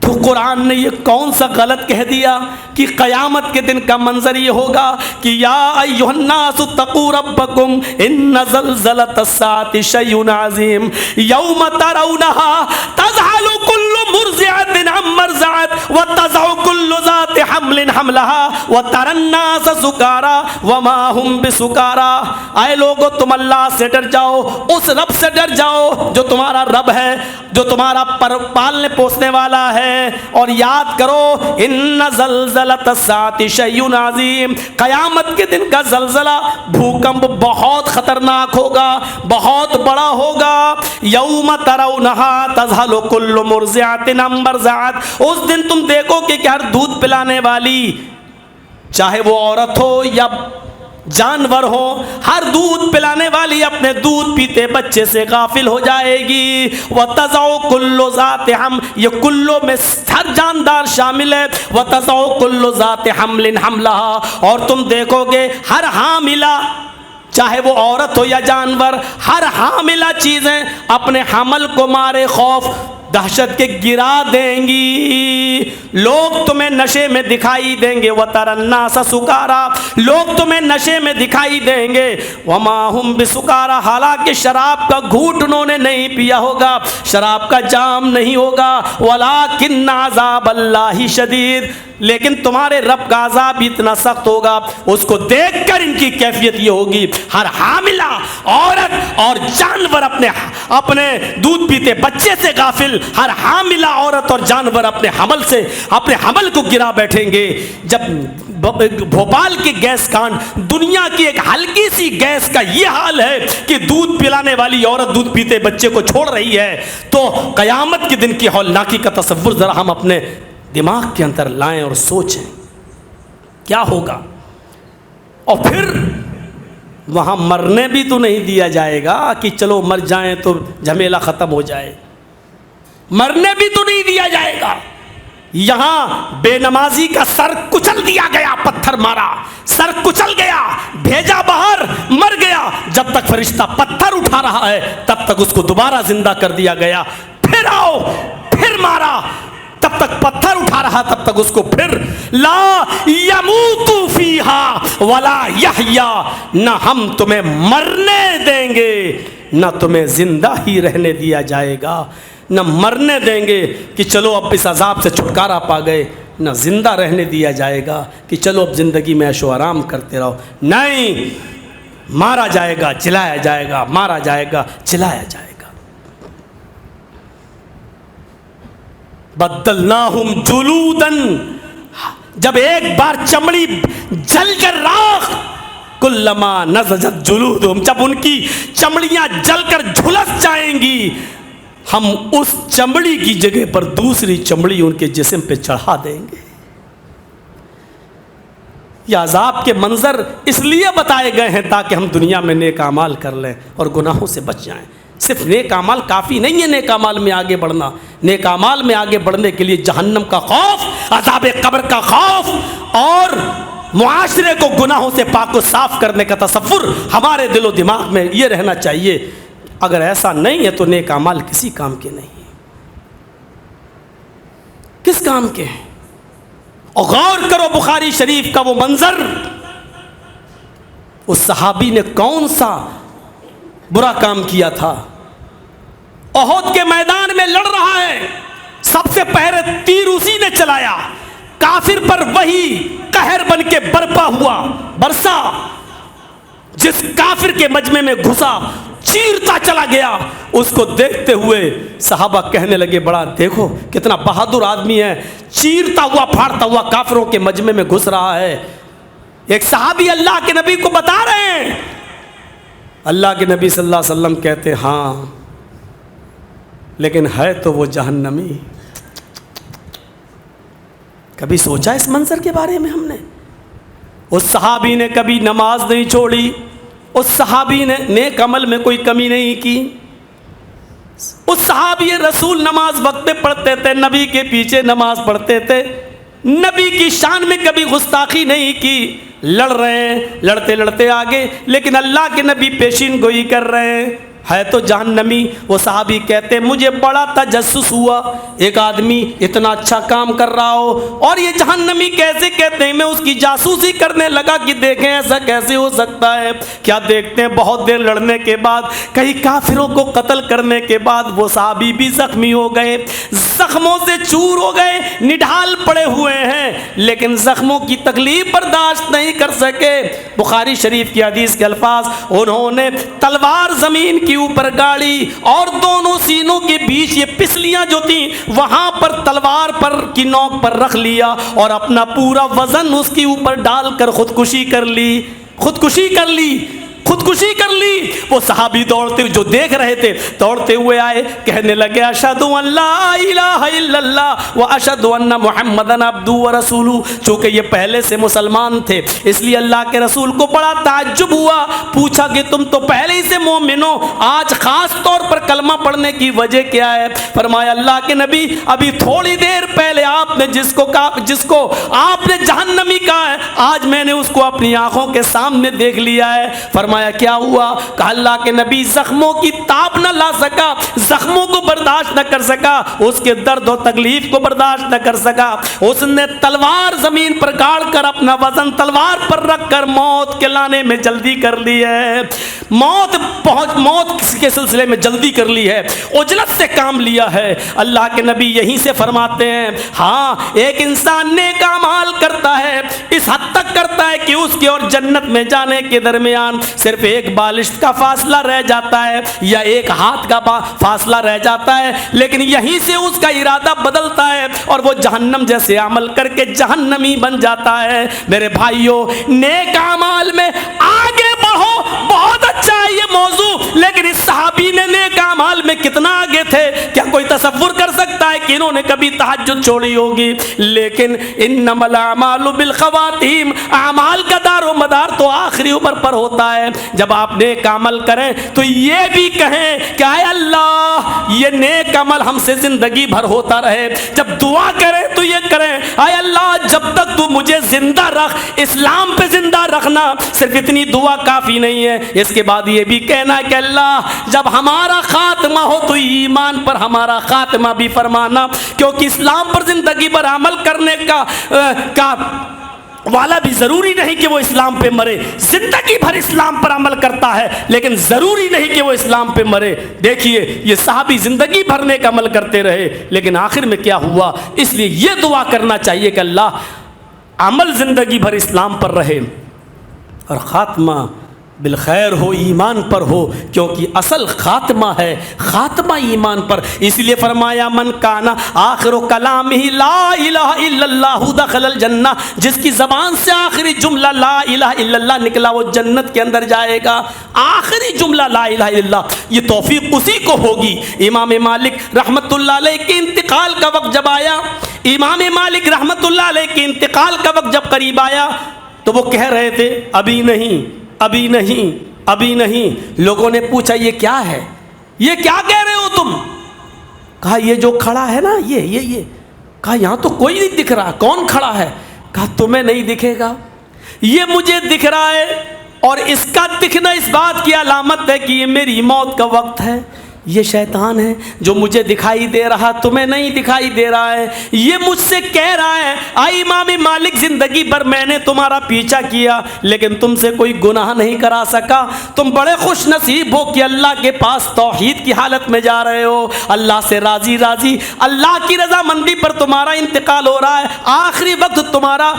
تو قرآن نے یہ کون سا غلط کہہ دیا کہ قیامت کے دن کا منظر یہ ہوگا کہ یا ایھا الناس اتقوا ربکم ان زلزلۃ الساعۃ شیء عظیم یوم ترونها تذہل کل مرضعۃ عما ارضعت وتضع کل ذات حمل حملها وترى الناس سکارى وما هم بسکارى. اے لوگو تم اللہ سے ڈر جاؤ, اس رب سے ڈر جاؤ جو تمہارا رب ہے, جو تمہارا پالنے پوسنے والا ہے, اور یاد کرو ان زلزلۃ الساعۃ شیء عظیم, قیامت کے دن کا زلزلہ بھوکمپ بہت خطرناک ہوگا, بہت بڑا ہوگا. یوم ترونها تذہل کل مرضعۃ مرضعات ام مرضعات، اس دن تم دیکھو کہ ہر دودھ پلانے والی، چاہے وہ عورت ہو یا جانور ہو، ہر دودھ پلانے والی اپنے دودھ پیتے بچے سے غافل ہو جائے گی. وَتَضَعُ كُلُّ ذَاتِ حَمْلٍ، یہ کلو میں ہر جاندار شامل ہے. وَتَضَعُ كُلُّ ذَاتِ حَمْلٍ حَمْلَهَا، اور تم دیکھو گے ہر حاملہ، چاہے وہ عورت ہو یا جانور، ہر حاملہ چیزیں اپنے حمل کو مارے خوف دہشت کے گرا دیں گی. لوگ تمہیں نشے میں دکھائی دیں گے. وَتَرَى النَّاسَ سُكَارَىٰ، لوگ تمہیں نشے میں دکھائی دیں گے. وَمَا هُمْ بِسُكَارَىٰ، حالانکہ شراب کا گھونٹ انہوں نے نہیں پیا ہوگا، شراب کا جام نہیں ہوگا. وَلَٰكِنَّ عَذَابَ اللَّهِ شَدِيدٌ، لیکن تمہارے رب کا عذاب اتنا سخت ہوگا. اس کو دیکھ کر ان کی کیفیت یہ ہوگی، ہر حاملہ عورت اور جانور اپنے دودھ پیتے بچے سے غافل، ہر حاملہ عورت اور جانور اپنے حمل کو گرا بیٹھیں گے. جب بھوپال کی گیس کانڈ، دنیا کی ایک ہلکی سی گیس کا یہ حال ہے کہ دودھ پلانے والی عورت دودھ پیتے بچے کو چھوڑ رہی ہے، تو قیامت کے دن کی ہولناکی کا تصور ذرا ہم اپنے دماغ کے اندر لائیں اور سوچیں کیا ہوگا. اور پھر وہاں مرنے بھی تو نہیں دیا جائے گا کہ چلو مر جائیں تو جھمیلا ختم ہو جائے، مرنے بھی تو نہیں دیا جائے گا. یہاں بے نمازی کا سر کچل دیا گیا، پتھر مارا، سر کچل گیا، بھیجا باہر، مر گیا. جب تک فرشتہ پتھر اٹھا رہا ہے تب تک اس کو دوبارہ زندہ کر دیا گیا. پھر آؤ، پھر مارا، تب تک پتھر اٹھا رہا، تب تک اس کو پھر لا یموت فیہا ولا یحیا، نہ ہم تمہیں مرنے دیں گے نہ تمہیں زندہ ہی رہنے دیا جائے گا. نہ مرنے دیں گے کہ چلو اب اس عذاب سے چھٹکارا پا گئے، نہ زندہ رہنے دیا جائے گا کہ چلو اب زندگی میں عیش و آرام کرتے رہو. نہیں، مارا جائے گا، جلایا جائے گا، مارا جائے گا، جلایا جائے گا. بدلناہم جلودن، جب ایک بار چمڑی جل کر راکھ، کلما نضجت جلودہم، جب ان کی چمڑیاں جل کر جھلس جائیں گی، ہم اس چمڑی کی جگہ پر دوسری چمڑی ان کے جسم پہ چڑھا دیں گے. یہ عذاب کے منظر اس لیے بتائے گئے ہیں تاکہ ہم دنیا میں نیک اعمال کر لیں اور گناہوں سے بچ جائیں. صرف نیک اعمال کافی نہیں ہے نیک اعمال میں آگے بڑھنا. نیک اعمال میں آگے بڑھنے کے لیے جہنم کا خوف، عذاب قبر کا خوف اور معاشرے کو گناہوں سے پاک و صاف کرنے کا تصور ہمارے دل و دماغ میں یہ رہنا چاہیے. اگر ایسا نہیں ہے تو نیک اعمال کسی کام کے نہیں ہیں. کس کام کے ہیں؟ اور غور کرو بخاری شریف کا وہ منظر، اس صحابی نے کون سا برا کام کیا تھا. احد کے میدان میں لڑ رہا ہے، سب سے پہلے تیر اسی نے چلایا، کافر پر وہی قہر بن کے برپا ہوا، برسا. جس کافر کے مجمع میں گھسا چیرتا چلا گیا. اس کو دیکھتے ہوئے صحابہ کہنے لگے بڑا دیکھو کتنا بہادر آدمی ہے، چیرتا ہوا پھاڑتا ہوا کافروں کے مجمع میں گھس رہا ہے. ایک صحابی اللہ کے نبی کو بتا رہے ہیں. اللہ کے نبی صلی اللہ علیہ وسلم کہتے ہاں لیکن ہے تو وہ جہنمی. کبھی سوچا اس منظر کے بارے میں ہم نے؟ اس صحابی نے کبھی نماز نہیں چھوڑی، اس صحابی نے نیک عمل میں کوئی کمی نہیں کی. اس صحابی رسول نماز وقت پہ پڑھتے تھے، نبی کے پیچھے نماز پڑھتے تھے، نبی کی شان میں کبھی گستاخی نہیں کی. لڑ رہے ہیں، لڑتے لڑتے آگے، لیکن اللہ کے نبی پیشین گوئی کر رہے ہیں، ہے تو جہنمی. وہ صحابی کہتے مجھے بڑا تجسس ہوا، ایک آدمی اتنا اچھا کام کر رہا ہو اور یہ جہنمی کیسے کہتے ہیں. میں اس کی جاسوسی کرنے لگا کہ دیکھیں ایسا کیسے ہو سکتا ہے. کیا دیکھتے ہیں بہت دیر لڑنے کے بعد، کئی کافروں کو قتل کرنے کے بعد وہ صحابی بھی زخمی ہو گئے، زخموں سے چور ہو گئے، نڈھال پڑے ہوئے ہیں، لیکن زخموں کی تکلیف برداشت نہیں کر سکے. بخاری شریف کی حدیث کے الفاظ، انہوں نے تلوار زمین کی اوپر گاڑی اور دونوں سینوں کے بیچ یہ پسلیاں جو تھیں وہاں پر تلوار پر کی نوک پر رکھ لیا اور اپنا پورا وزن اس کے اوپر ڈال کر خودکشی کر لی. خودکشی کر لی۔ وہ صحابی دوڑتے جو دیکھ رہے تھے دوڑتے ہوئے آئے، کہنے لگے اشہد ان لا الہ الا اللہ و اشہد ان محمدن عبدہ و رسولہ۔ چونکہ یہ پہلے سے مسلمان تھے اس لیے اللہ کے رسول کو بڑا تعجب ہوا، پوچھا کہ تم تو پہلے ہی سے مومن ہو، آج خاص طور پر کلمہ پڑھنے کی وجہ کیا ہے؟ فرمایا اللہ کے نبی ابھی تھوڑی دیر پہلے آپ نے جس کو آپ نے جہنمی کہا ہے آج میں نے اس کو اپنی آنکھوں کے سامنے دیکھ لیا ہے۔ فرمایا کیا ہوا؟ کہا اللہ کے نبی زخموں کی تاب نہ لا سکا، زخموں کو برداشت نہ کر سکا، اس کے درد و تکلیف کو برداشت نہ کر سکا، اس نے تلوار زمین پر گاڑ کر اپنا وزن تلوار پر رکھ کر موت کے لانے میں جلدی کر لی ہے، موت کے سلسلے میں جلدی کر لی ہے، عجلت سے کام لیا ہے۔ اللہ کے نبی یہیں سے فرماتے ہیں ہاں ایک انسان نیک اعمال کرتا ہے، اس حد تک کرتا ہے کہ اس کی اور جنت میں جانے کے درمیان صرف ایک بالشت کا فاصلہ رہ جاتا ہے یا ایک ہاتھ کا فاصلہ رہ جاتا ہے، لیکن یہیں سے اس کا ارادہ بدلتا ہے اور وہ جہنم جیسے عمل کر کے جہنمی بن جاتا ہے۔ میرے بھائیوں نیک اعمال میں آگے بڑھو، بہت اچھا ہے یہ موضوع، لیکن اس صحابی نے نیک اعمال میں کتنا آگے تھے کیا کوئی تصور کر سکتا ہے کہ انہوں نے کبھی تہجد چھوڑی ہوگی؟ لیکن انما الاعمال بالخواتیم، اعمال کا دار و مدار تو آخری عمر پر ہوتا ہے۔ جب آپ نیک عمل کریں تو یہ بھی کہیں کہ اے اللہ یہ نیک عمل ہم سے زندگی بھر ہوتا رہے، جب دعا کریں تو یہ کریں اے اللہ جب تک تو مجھے زندہ رکھ، اسلام پہ زندہ رکھنا۔ صرف اتنی دعا کافی نہیں ہے، اس کے بعد یہ بھی کہنا ہے کہ اللہ جب ہمارا خاتمہ ہو تو ایمان پر ہمارا خاتمہ بھی فرمانا، کیونکہ اسلام پر زندگی بھر عمل کرنے کا والا بھی ضروری نہیں کہ وہ اسلام پہ مرے، زندگی بھر اسلام پر عمل کرتا ہے لیکن ضروری نہیں کہ وہ اسلام پہ مرے۔ دیکھیے یہ صحابی زندگی بھر نیک عمل کرتے رہے لیکن آخر میں کیا ہوا؟ اس لیے یہ دعا کرنا چاہیے کہ اللہ عمل زندگی بھر اسلام پر رہے اور خاتمہ بالخیر ہو، ایمان پر ہو، کیونکہ اصل خاتمہ ہے خاتمہ ایمان پر۔ اس لیے فرمایا من کانا آخر کلامہ لا الہ الا اللہ دخل الجنہ، جس کی زبان سے آخری جملہ لا الہ الا اللہ نکلا وہ جنت کے اندر جائے گا۔ آخری جملہ لا الہ الا اللہ، یہ توفیق اسی کو ہوگی۔ امام مالک رحمت اللہ علیہ کے انتقال کا وقت جب آیا، امام مالک رحمت اللہ علیہ کے انتقال کا وقت جب قریب آیا تو وہ کہہ رہے تھے ابھی نہیں ابھی نہیں ابھی نہیں۔ لوگوں نے پوچھا یہ کیا ہے، یہ کیا کہہ رہے ہو تم؟ کہا یہ جو کھڑا ہے نا یہ کہا یہاں تو کوئی نہیں دکھ رہا، کون کھڑا ہے؟ کہا تمہیں نہیں دکھے گا، یہ مجھے دکھ رہا ہے اور اس کا دکھنا اس بات کی علامت ہے کہ یہ میری موت کا وقت ہے۔ یہ شیطان ہے جو مجھے دکھائی دے رہا تمہیں نہیں دکھائی دے رہا ہے، یہ مجھ سے کہہ رہا ہے اے امام مالک زندگی بھر میں نے تمہارا پیچھا کیا لیکن تم سے کوئی گناہ نہیں کرا سکا، تم بڑے خوش نصیب ہو کہ اللہ کے پاس توحید کی حالت میں جا رہے ہو، اللہ سے راضی اللہ کی رضامندی پر تمہارا انتقال ہو رہا ہے، آخری وقت تمہارا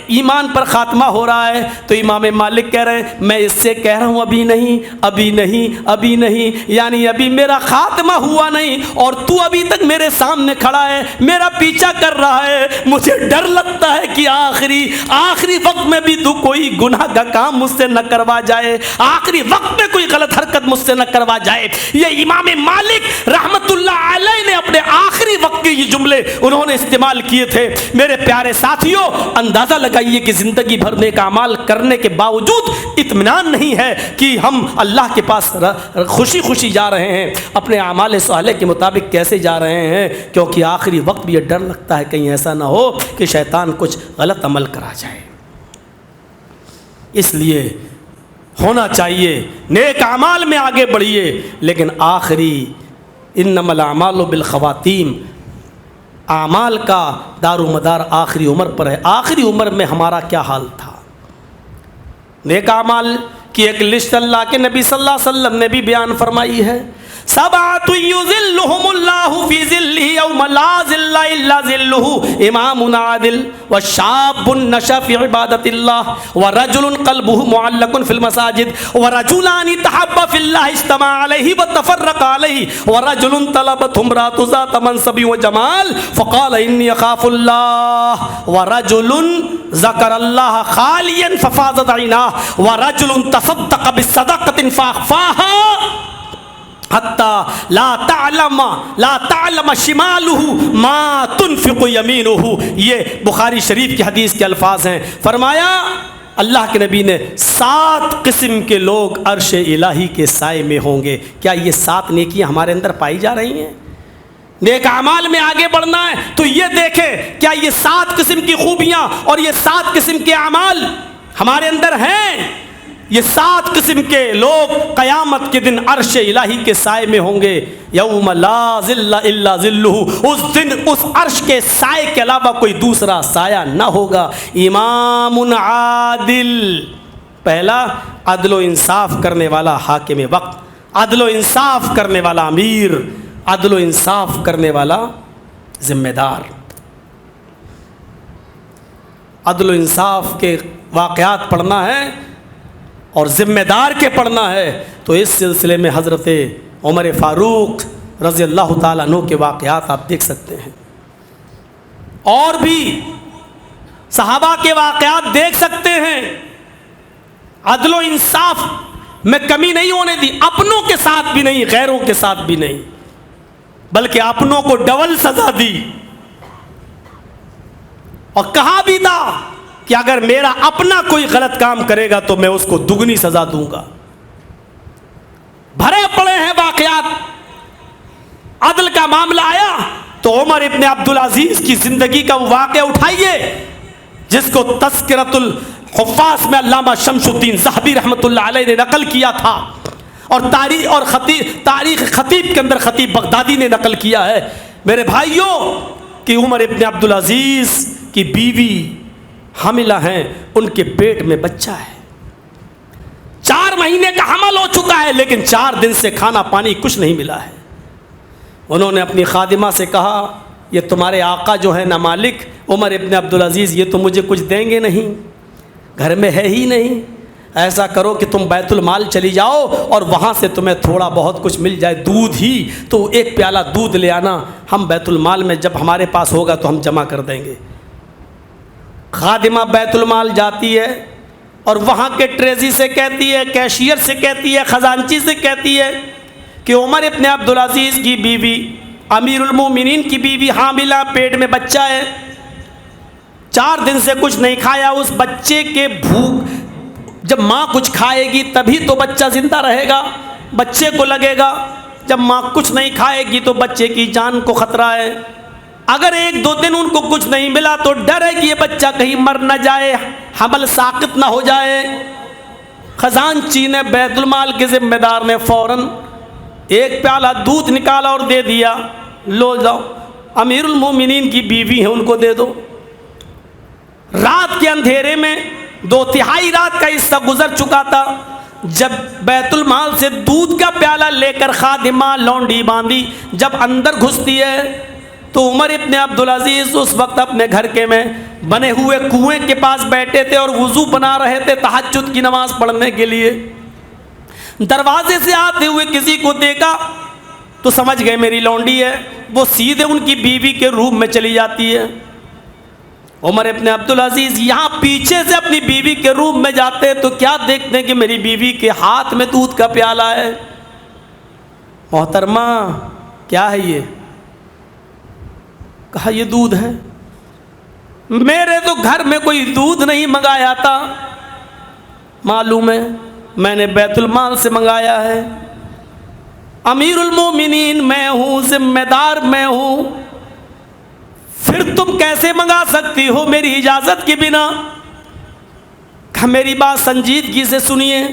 ایمان پر خاتمہ ہو رہا ہے۔ تو امام مالک کہہ رہے ہیں میں اس سے کہہ رہا ہوں ابھی نہیں، یعنی ابھی میرا خاتمہ ہوا نہیں اور تو ابھی تک میرے سامنے کھڑا ہے، میرا پیچھا کر رہا ہے، مجھے ڈر لگتا ہے کہ آخری وقت میں بھی تو کوئی گناہ کا کام مجھ سے نہ کروا جائے، آخری وقت میں کوئی غلط حرکت مجھ سے نہ کروا جائے۔ یہ امام مالک رحمت اللہ علیہ نے اپنے آخری وقت کے یہ جملے انہوں نے استعمال کیے تھے۔ میرے پیارے ساتھیوں اندازہ لگائیے کہ زندگی بھر نیک اعمال کرنے کے باوجود اطمینان نہیں ہے کہ ہم اللہ کے پاس خوشی خوشی جا رہے ہیں، اپنے اعمال صالح کے مطابق کیسے جا رہے ہیں، کیونکہ آخری وقت بھی یہ ڈر لگتا ہے کہیں ایسا نہ ہو کہ شیطان کچھ غلط عمل کرا جائے۔ اس لیے ہونا چاہیے نیک اعمال میں آگے بڑھیے لیکن آخری انما الاعمال بالخواتیم، اعمال کا دار و مدار آخری عمر پر ہے۔ آخری عمر میں ہمارا کیا حال تھا؟ نیک اعمال کی ایک لسٹ اللہ کے نبی صلی اللہ علیہ وسلم نے بھی بیان فرمائی ہے۔ سبعۃ یظلھم اللہ فی ظلہ یوم لا ظل الا ظلہ، امام عادل وشاب نشأ فی عبادۃ اللہ ورجل قلبہ معلق فی المساجد ورجلان تحابا فی اللہ اجتمعا علیہ وتفرقا علیہ ورجل طلبته امرأة ذات منصب وجمال فقال انی اخاف اللہ ورجل ذکر اللہ خالیا ففاضت عیناہ ورجل تصدق بصدقۃ فاخفاها حتی لا تعلم شمالہ ما تنفق یمینہ۔ یہ بخاری شریف کی حدیث کے الفاظ ہیں۔ فرمایا اللہ کے نبی نے 7 قسم کے لوگ عرش الہی کے سائے میں ہوں گے۔ کیا یہ 7 نیکیاں ہمارے اندر پائی جا رہی ہیں؟ نیک اعمال میں آگے بڑھنا ہے تو یہ دیکھیں کیا یہ 7 قسم کی خوبیاں اور یہ 7 قسم کے اعمال ہمارے اندر ہیں؟ یہ 7 قسم کے لوگ قیامت کے دن عرش الہی کے سائے میں ہوں گے۔ یوم لا ظل الا ظلہ، اس دن اس عرش کے سائے کے علاوہ کوئی دوسرا سایہ نہ ہوگا۔ امام عادل، پہلا عدل و انصاف کرنے والا حاکم وقت، عدل و انصاف کرنے والا امیر، عدل و انصاف کرنے والا ذمہ دار۔ عدل و انصاف کے واقعات پڑھنا ہے اور ذمہ دار کے پڑھنا ہے تو اس سلسلے میں حضرت عمر فاروق رضی اللہ تعالیٰ عنہ کے واقعات آپ دیکھ سکتے ہیں، اور بھی صحابہ کے واقعات دیکھ سکتے ہیں۔ عدل و انصاف میں کمی نہیں ہونے دی، اپنوں کے ساتھ بھی نہیں، غیروں کے ساتھ بھی نہیں، بلکہ اپنوں کو ڈبل سزا دی، اور کہا بھی تھا کہ اگر میرا اپنا کوئی غلط کام کرے گا تو میں اس کو دگنی سزا دوں گا۔ بھرے پڑے ہیں واقعات۔ عدل کا معاملہ آیا تو عمر ابن عبدالعزیز کی زندگی کا واقعہ اٹھائیے جس کو تذکرۃ الحفاظ میں علامہ شمس الدین ذہبی رحمۃ اللہ علیہ نے نقل کیا تھا، اور تاریخ خطیب کے اندر خطیب بغدادی نے نقل کیا ہے۔ میرے بھائیوں کہ عمر ابن عبدالعزیز کی بیوی حاملہ ہیں، ان کے پیٹ میں بچہ ہے، 4 مہینے کا حمل ہو چکا ہے، لیکن 4 دن سے کھانا پانی کچھ نہیں ملا ہے۔ انہوں نے اپنی خادمہ سے کہا یہ تمہارے آقا جو ہے نا مالک عمر ابن عبدالعزیز، یہ تو مجھے کچھ دیں گے نہیں، گھر میں ہے ہی نہیں، ایسا کرو کہ تم بیت المال چلی جاؤ اور وہاں سے تمہیں تھوڑا بہت کچھ مل جائے، دودھ ہی تو 1 پیالہ دودھ لے آنا، ہم بیت المال میں جب ہمارے پاس ہوگا تو ہم جمع کر دیں گے۔ خادمہ بیت المال جاتی ہے اور وہاں کے ٹریزی سے کہتی ہے، کیشیئر سے کہتی ہے، خزانچی سے کہتی ہے کہ عمر ابن عبدالعزیز کی بیوی، امیر المومنین کی بیوی حاملہ، پیٹ میں بچہ ہے، 4 دن سے کچھ نہیں کھایا، اس بچے کے بھوک، جب ماں کچھ کھائے گی تبھی تو بچہ زندہ رہے گا، بچے کو لگے گا، جب ماں کچھ نہیں کھائے گی تو بچے کی جان کو خطرہ ہے۔ اگر 1-2 دن ان کو کچھ نہیں ملا تو ڈر ہے کہ یہ بچہ کہیں مر نہ جائے، حمل ساقط نہ ہو جائے۔ خزانچی نے، بیت المال کے ذمہ دار نے فوراً 1 پیالہ دودھ نکالا اور دے دیا، لو جاؤ، امیر المومنین کی بیوی ہیں ان کو دے دو۔ رات کے اندھیرے میں 2/3 رات کا حصہ گزر چکا تھا، جب بیت المال سے دودھ کا پیالہ لے کر خادمہ لونڈی باندھی جب اندر گھستی ہے تو عمر ابن عبدالعزیز اس وقت اپنے گھر کے میں بنے ہوئے کنویں کے پاس بیٹھے تھے اور وضو بنا رہے تھے تہجد کی نماز پڑھنے کے لیے۔ دروازے سے آتے ہوئے کسی کو دیکھا تو سمجھ گئے میری لونڈی ہے، وہ سیدھے ان کی بیوی کے روم میں چلی جاتی ہے۔ عمر ابن عبدالعزیز یہاں پیچھے سے اپنی بیوی کے روم میں جاتے تو کیا دیکھتے ہیں کہ میری بیوی کے ہاتھ میں دودھ کا پیالہ ہے۔ محترمہ کیا ہے یہ؟ کہا یہ دودھ ہے۔ میرے تو گھر میں کوئی دودھ نہیں منگایا تھا، معلوم ہے میں نے بیت المال سے منگایا ہے، امیر المومنین میں ہوں، ذمہ دار میں ہوں، پھر تم کیسے منگا سکتی ہو میری اجازت کے بنا؟ کہا میری بات سنجیدگی سے سنیے،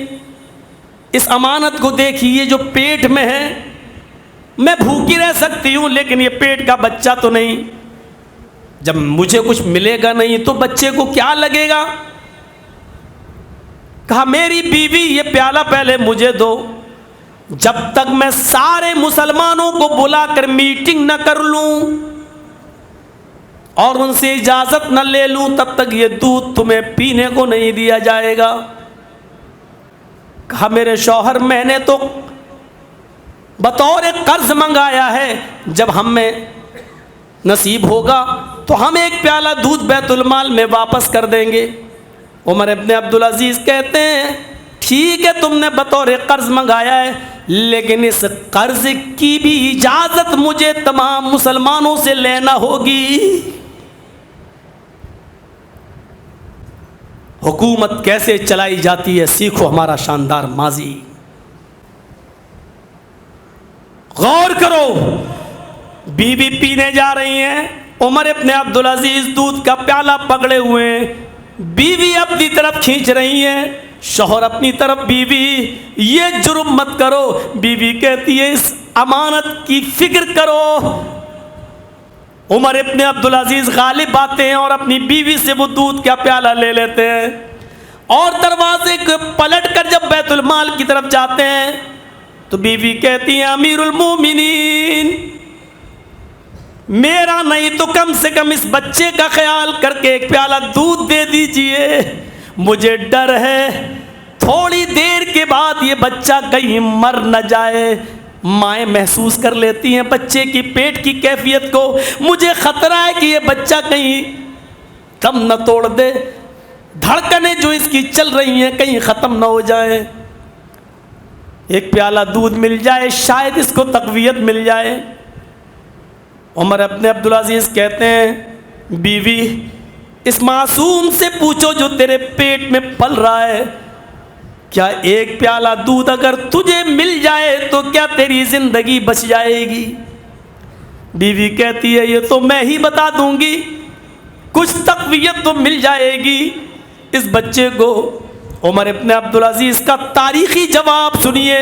اس امانت کو دیکھیے جو پیٹ میں ہے، میں بھوکی رہ سکتی ہوں لیکن یہ پیٹ کا بچہ تو نہیں، جب مجھے کچھ ملے گا نہیں تو بچے کو کیا لگے گا؟ کہا میری بیوی یہ پیالہ پہلے مجھے دو، جب تک میں سارے مسلمانوں کو بلا کر میٹنگ نہ کر لوں اور ان سے اجازت نہ لے لوں تب تک یہ دودھ تمہیں پینے کو نہیں دیا جائے گا۔ کہا میرے شوہر میں نے تو بطور قرض منگایا ہے، جب ہمیں نصیب ہوگا تو ہم ایک پیالہ دودھ بیت المال میں واپس کر دیں گے۔ عمر ابن عبدالعزیز کہتے ہیں ٹھیک ہے تم نے بطور قرض منگایا ہے، لیکن اس قرض کی بھی اجازت مجھے تمام مسلمانوں سے لینا ہوگی۔ حکومت کیسے چلائی جاتی ہے سیکھو ہمارا شاندار ماضی۔ غور کرو، بیوی پینے جا رہی ہیں، عمر ابن عبدالعزیز دودھ کا پیالہ پکڑے ہوئے ہیں، بیوی اپنی طرف کھینچ رہی ہیں، شوہر اپنی طرف، بیوی یہ جرم مت کرو، بیوی کہتی ہے اس امانت کی فکر کرو۔ عمر ابن عبدالعزیز غالب آتے ہیں اور اپنی بیوی سے وہ دودھ کا پیالہ لے لیتے ہیں اور دروازے کو پلٹ کر جب بیت المال کی طرف جاتے ہیں تو بیوی کہتی ہیں امیر المومنین میرا نہیں تو کم سے کم اس بچے کا خیال کر کے ایک پیالہ دودھ دے دیجئے، مجھے ڈر ہے تھوڑی دیر کے بعد یہ بچہ کہیں مر نہ جائے۔ مائیں محسوس کر لیتی ہیں بچے کی پیٹ کی کیفیت کو، مجھے خطرہ ہے کہ یہ بچہ کہیں دم نہ توڑ دے، دھڑکنیں جو اس کی چل رہی ہیں کہیں ختم نہ ہو جائیں، ایک پیالہ دودھ مل جائے شاید اس کو تقویت مل جائے۔ عمر ابن عبدالعزیز کہتے ہیں بیوی اس معصوم سے پوچھو جو تیرے پیٹ میں پل رہا ہے، کیا ایک پیالہ دودھ اگر تجھے مل جائے تو کیا تیری زندگی بچ جائے گی؟ بیوی کہتی ہے یہ تو میں ہی بتا دوں گی، کچھ تقویت تو مل جائے گی اس بچے کو۔ عمر ابن عبدالعزیز کا تاریخی جواب سنیے،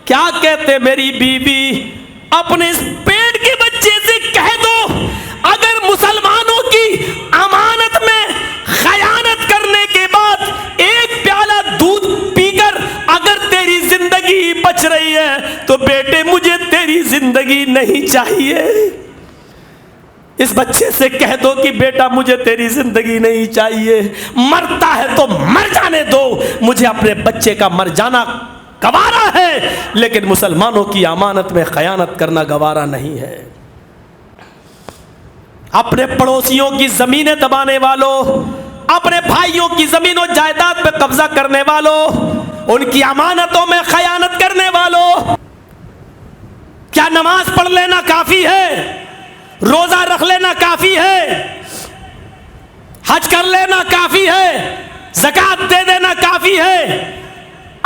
کیا کہتے میری بیوی اپنے اس پیٹ کے بچے سے کہہ دو اگر مسلمانوں کی امانت میں خیانت کرنے کے بعد ایک پیالہ دودھ پی کر اگر تیری زندگی بچ رہی ہے تو بیٹے مجھے تیری زندگی نہیں چاہیے۔ اس بچے سے کہہ دو کہ بیٹا مجھے تیری زندگی نہیں چاہیے، مرتا ہے تو مر جانے دو، مجھے اپنے بچے کا مر جانا گوارا ہے لیکن مسلمانوں کی امانت میں خیانت کرنا گوارا نہیں ہے۔ اپنے پڑوسیوں کی زمینیں دبانے والوں، اپنے بھائیوں کی زمین و جائیداد پہ قبضہ کرنے والوں، ان کی امانتوں میں خیانت کرنے والوں، کیا نماز پڑھ لینا کافی ہے؟ روزہ رکھ لینا کافی ہے؟ حج کر لینا کافی ہے؟ زکوٰۃ دے دینا کافی ہے؟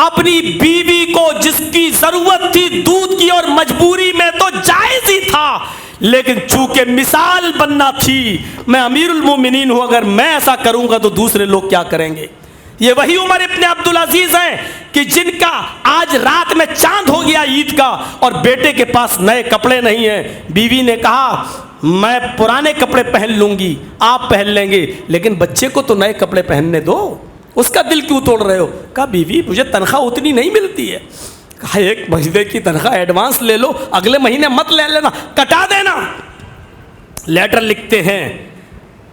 اپنی بیوی کو جس کی ضرورت تھی دودھ کی اور مجبوری میں تو جائز ہی تھا، لیکن چونکہ مثال بننا تھی، میں امیر المومنین ہوں، اگر میں ایسا کروں گا تو دوسرے لوگ کیا کریں گے؟ یہ وہی عمر ابن عبدالعزیز ہیں کہ جن کا آج رات میں چاند ہو گیا عید کا اور بیٹے کے پاس نئے کپڑے نہیں ہیں، بیوی نے کہا میں پرانے کپڑے پہن لوں گی، آپ پہن لیں گے، لیکن بچے کو تو نئے کپڑے پہننے دو، اس کا دل کیوں توڑ رہے ہو؟ کہا بیوی مجھے تنخواہ اتنی نہیں ملتی ہے۔ کہا ایک مہینے کی تنخواہ ایڈوانس لے لو، اگلے مہینے مت لے لینا، کٹا دینا۔ لیٹر لکھتے ہیں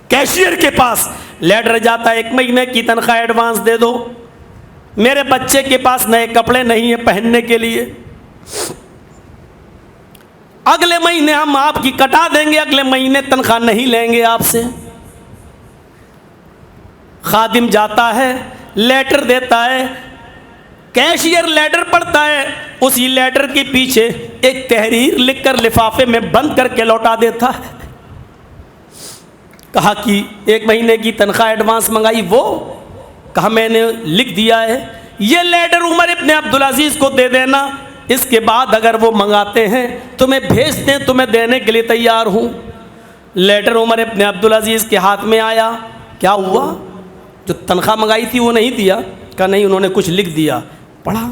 کیشیئر کے پاس، لیٹر جاتا ہے ایک مہینے کی تنخواہ ایڈوانس دے دو، میرے بچے کے پاس نئے کپڑے نہیں ہیں پہننے کے لیے، اگلے مہینے ہم آپ کی کٹا دیں گے، اگلے مہینے تنخواہ نہیں لیں گے آپ سے۔ خادم جاتا ہے لیٹر دیتا ہے، کیشیئر لیٹر پڑھتا ہے، اسی لیٹر کے پیچھے ایک تحریر لکھ کر لفافے میں بند کر کے لوٹا دیتا ہے۔ کہا کہ ایک مہینے کی تنخواہ ایڈوانس منگائی، وہ کہا میں نے لکھ دیا ہے، یہ لیٹر عمر ابن عبدالعزیز کو دے دینا، اس کے بعد اگر وہ منگاتے ہیں تو میں بھیج دیں تو میں دینے کے لیے تیار ہوں۔ لیٹر عمر ابن عبدالعزیز کے ہاتھ میں آیا، کیا ہوا؟ جو تنخواہ منگائی تھی وہ نہیں دیا؟ کہا نہیں، انہوں نے کچھ لکھ دیا۔ پڑھا،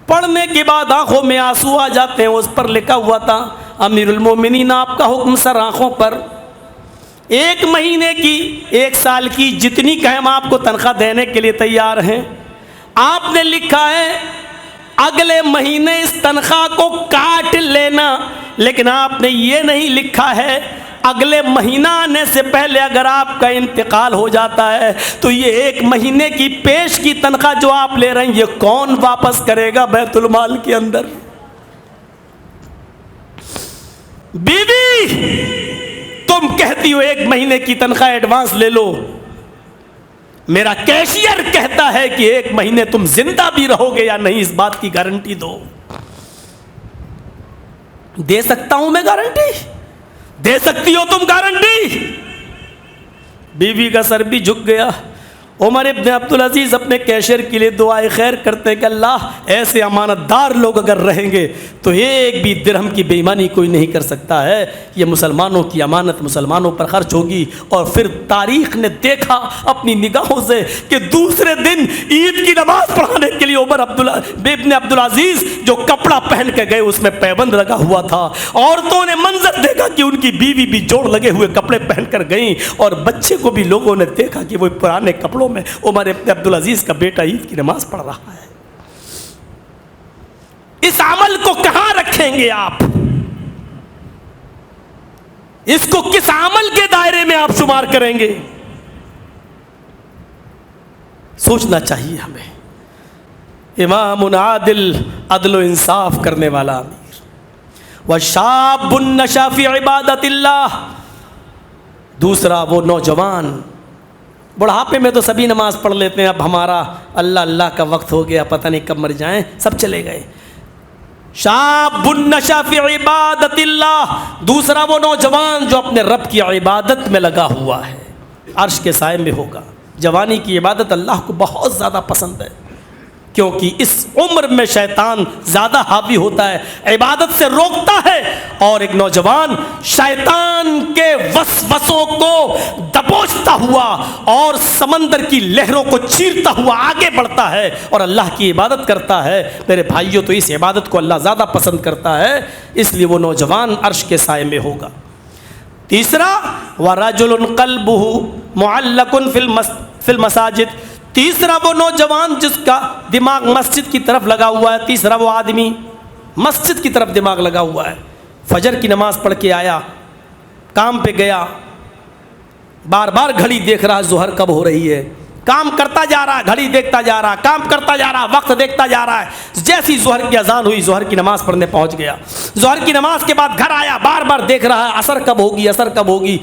پڑھنے کے بعد آنکھوں میں آنسو آ جاتے ہیں، اس پر لکھا ہوا تھا امیر المومنین آپ کا حکم سر آنکھوں پر، ایک مہینے کی، ایک سال کی، جتنی کہ ہم آپ کو تنخواہ دینے کے لیے تیار ہیں۔ آپ نے لکھا ہے اگلے مہینے اس تنخواہ کو کاٹ لینا، لیکن آپ نے یہ نہیں لکھا ہے اگلے مہینہ آنے سے پہلے اگر آپ کا انتقال ہو جاتا ہے تو یہ 1 مہینے کی پیش کی تنخواہ جو آپ لے رہے ہیں یہ کون واپس کرے گا بیت المال کے اندر؟ بیوی تم کہتی ہو 1 مہینے کی تنخواہ ایڈوانس لے لو، میرا کیشیئر کہتا ہے کہ 1 مہینے تم زندہ بھی رہو گے یا نہیں، اس بات کی گارنٹی دو۔ دے سکتا ہوں میں گارنٹی؟ دے سکتی ہو تم گارنٹی؟ بیوی کا سر بھی جھک گیا۔ عمر ابن عبدالعزیز اپنے کیشیئر کے لیے دعائے خیر کرتے ہیں کہ اللہ ایسے امانت دار لوگ اگر رہیں گے تو 1 بھی درہم کی بے ایمانی کوئی نہیں کر سکتا ہے، یہ مسلمانوں کی امانت مسلمانوں پر خرچ ہوگی۔ اور پھر تاریخ نے دیکھا اپنی نگاہوں سے کہ دوسرے دن عید کی نماز پڑھانے کے لیے عمر ابن عبدالعزیز جو کپڑا پہن کے گئے اس میں پیبند لگا ہوا تھا۔ عورتوں نے منظر دیکھا کہ ان کی بیوی بھی جوڑ لگے ہوئے کپڑے پہن کر گئیں، اور بچے کو بھی لوگوں نے دیکھا کہ وہ پرانے کپڑوں میں عمر ابن عبدالعزیز کا بیٹا عید کی نماز پڑھ رہا ہے۔ اس عمل کو کہاں رکھیں گے آپ؟ اس کو کس عمل کے دائرے میں آپ شمار کریں گے؟ سوچنا چاہیے ہمیں۔ امام عادل، عدل و انصاف کرنے والا امیر، وشاب نشا فی عبادت اللہ، دوسرا وہ نوجوان، بڑھاپے میں تو سبھی نماز پڑھ لیتے ہیں، اب ہمارا اللہ کا وقت ہو گیا، پتہ نہیں کب مر جائیں، سب چلے گئے۔ شاب نشا فی عبادت اللہ، دوسرا وہ نوجوان جو اپنے رب کی عبادت میں لگا ہوا ہے، عرش کے سائے میں ہوگا۔ جوانی کی عبادت اللہ کو بہت زیادہ پسند ہے، کیونکہ اس عمر میں شیطان زیادہ حاوی ہوتا ہے، عبادت سے روکتا ہے، اور ایک نوجوان شیطان کے وسوسوں کو دبوچتا ہوا اور سمندر کی لہروں کو چیرتا ہوا آگے بڑھتا ہے اور اللہ کی عبادت کرتا ہے۔ میرے بھائیوں، تو اس عبادت کو اللہ زیادہ پسند کرتا ہے، اس لیے وہ نوجوان عرش کے سائے میں ہوگا۔ تیسرا، وَرَجُلٌ قَلْبُهُ مُعَلَّقٌ فِي الْمَسَاجِدِ، تیسرا وہ نوجوان جس کا دماغ مسجد کی طرف لگا ہوا ہے، تیسرا وہ آدمی مسجد کی طرف دماغ لگا ہوا ہے، فجر کی نماز پڑھ کے آیا، کام پہ گیا، بار بار گھڑی دیکھ رہا ظہر کب ہو رہی ہے، کام کرتا جا رہا ہے، گھڑی دیکھتا جا رہا، کام کرتا جا رہا، وقت دیکھتا جا رہا ہے۔ جیسی ظہر کی اذان ہوئی ظہر کی نماز پڑھنے پہنچ گیا، ظہر کی نماز کے بعد گھر آیا، بار بار دیکھ رہا ہے عصر کب ہوگی، عصر کب ہوگی،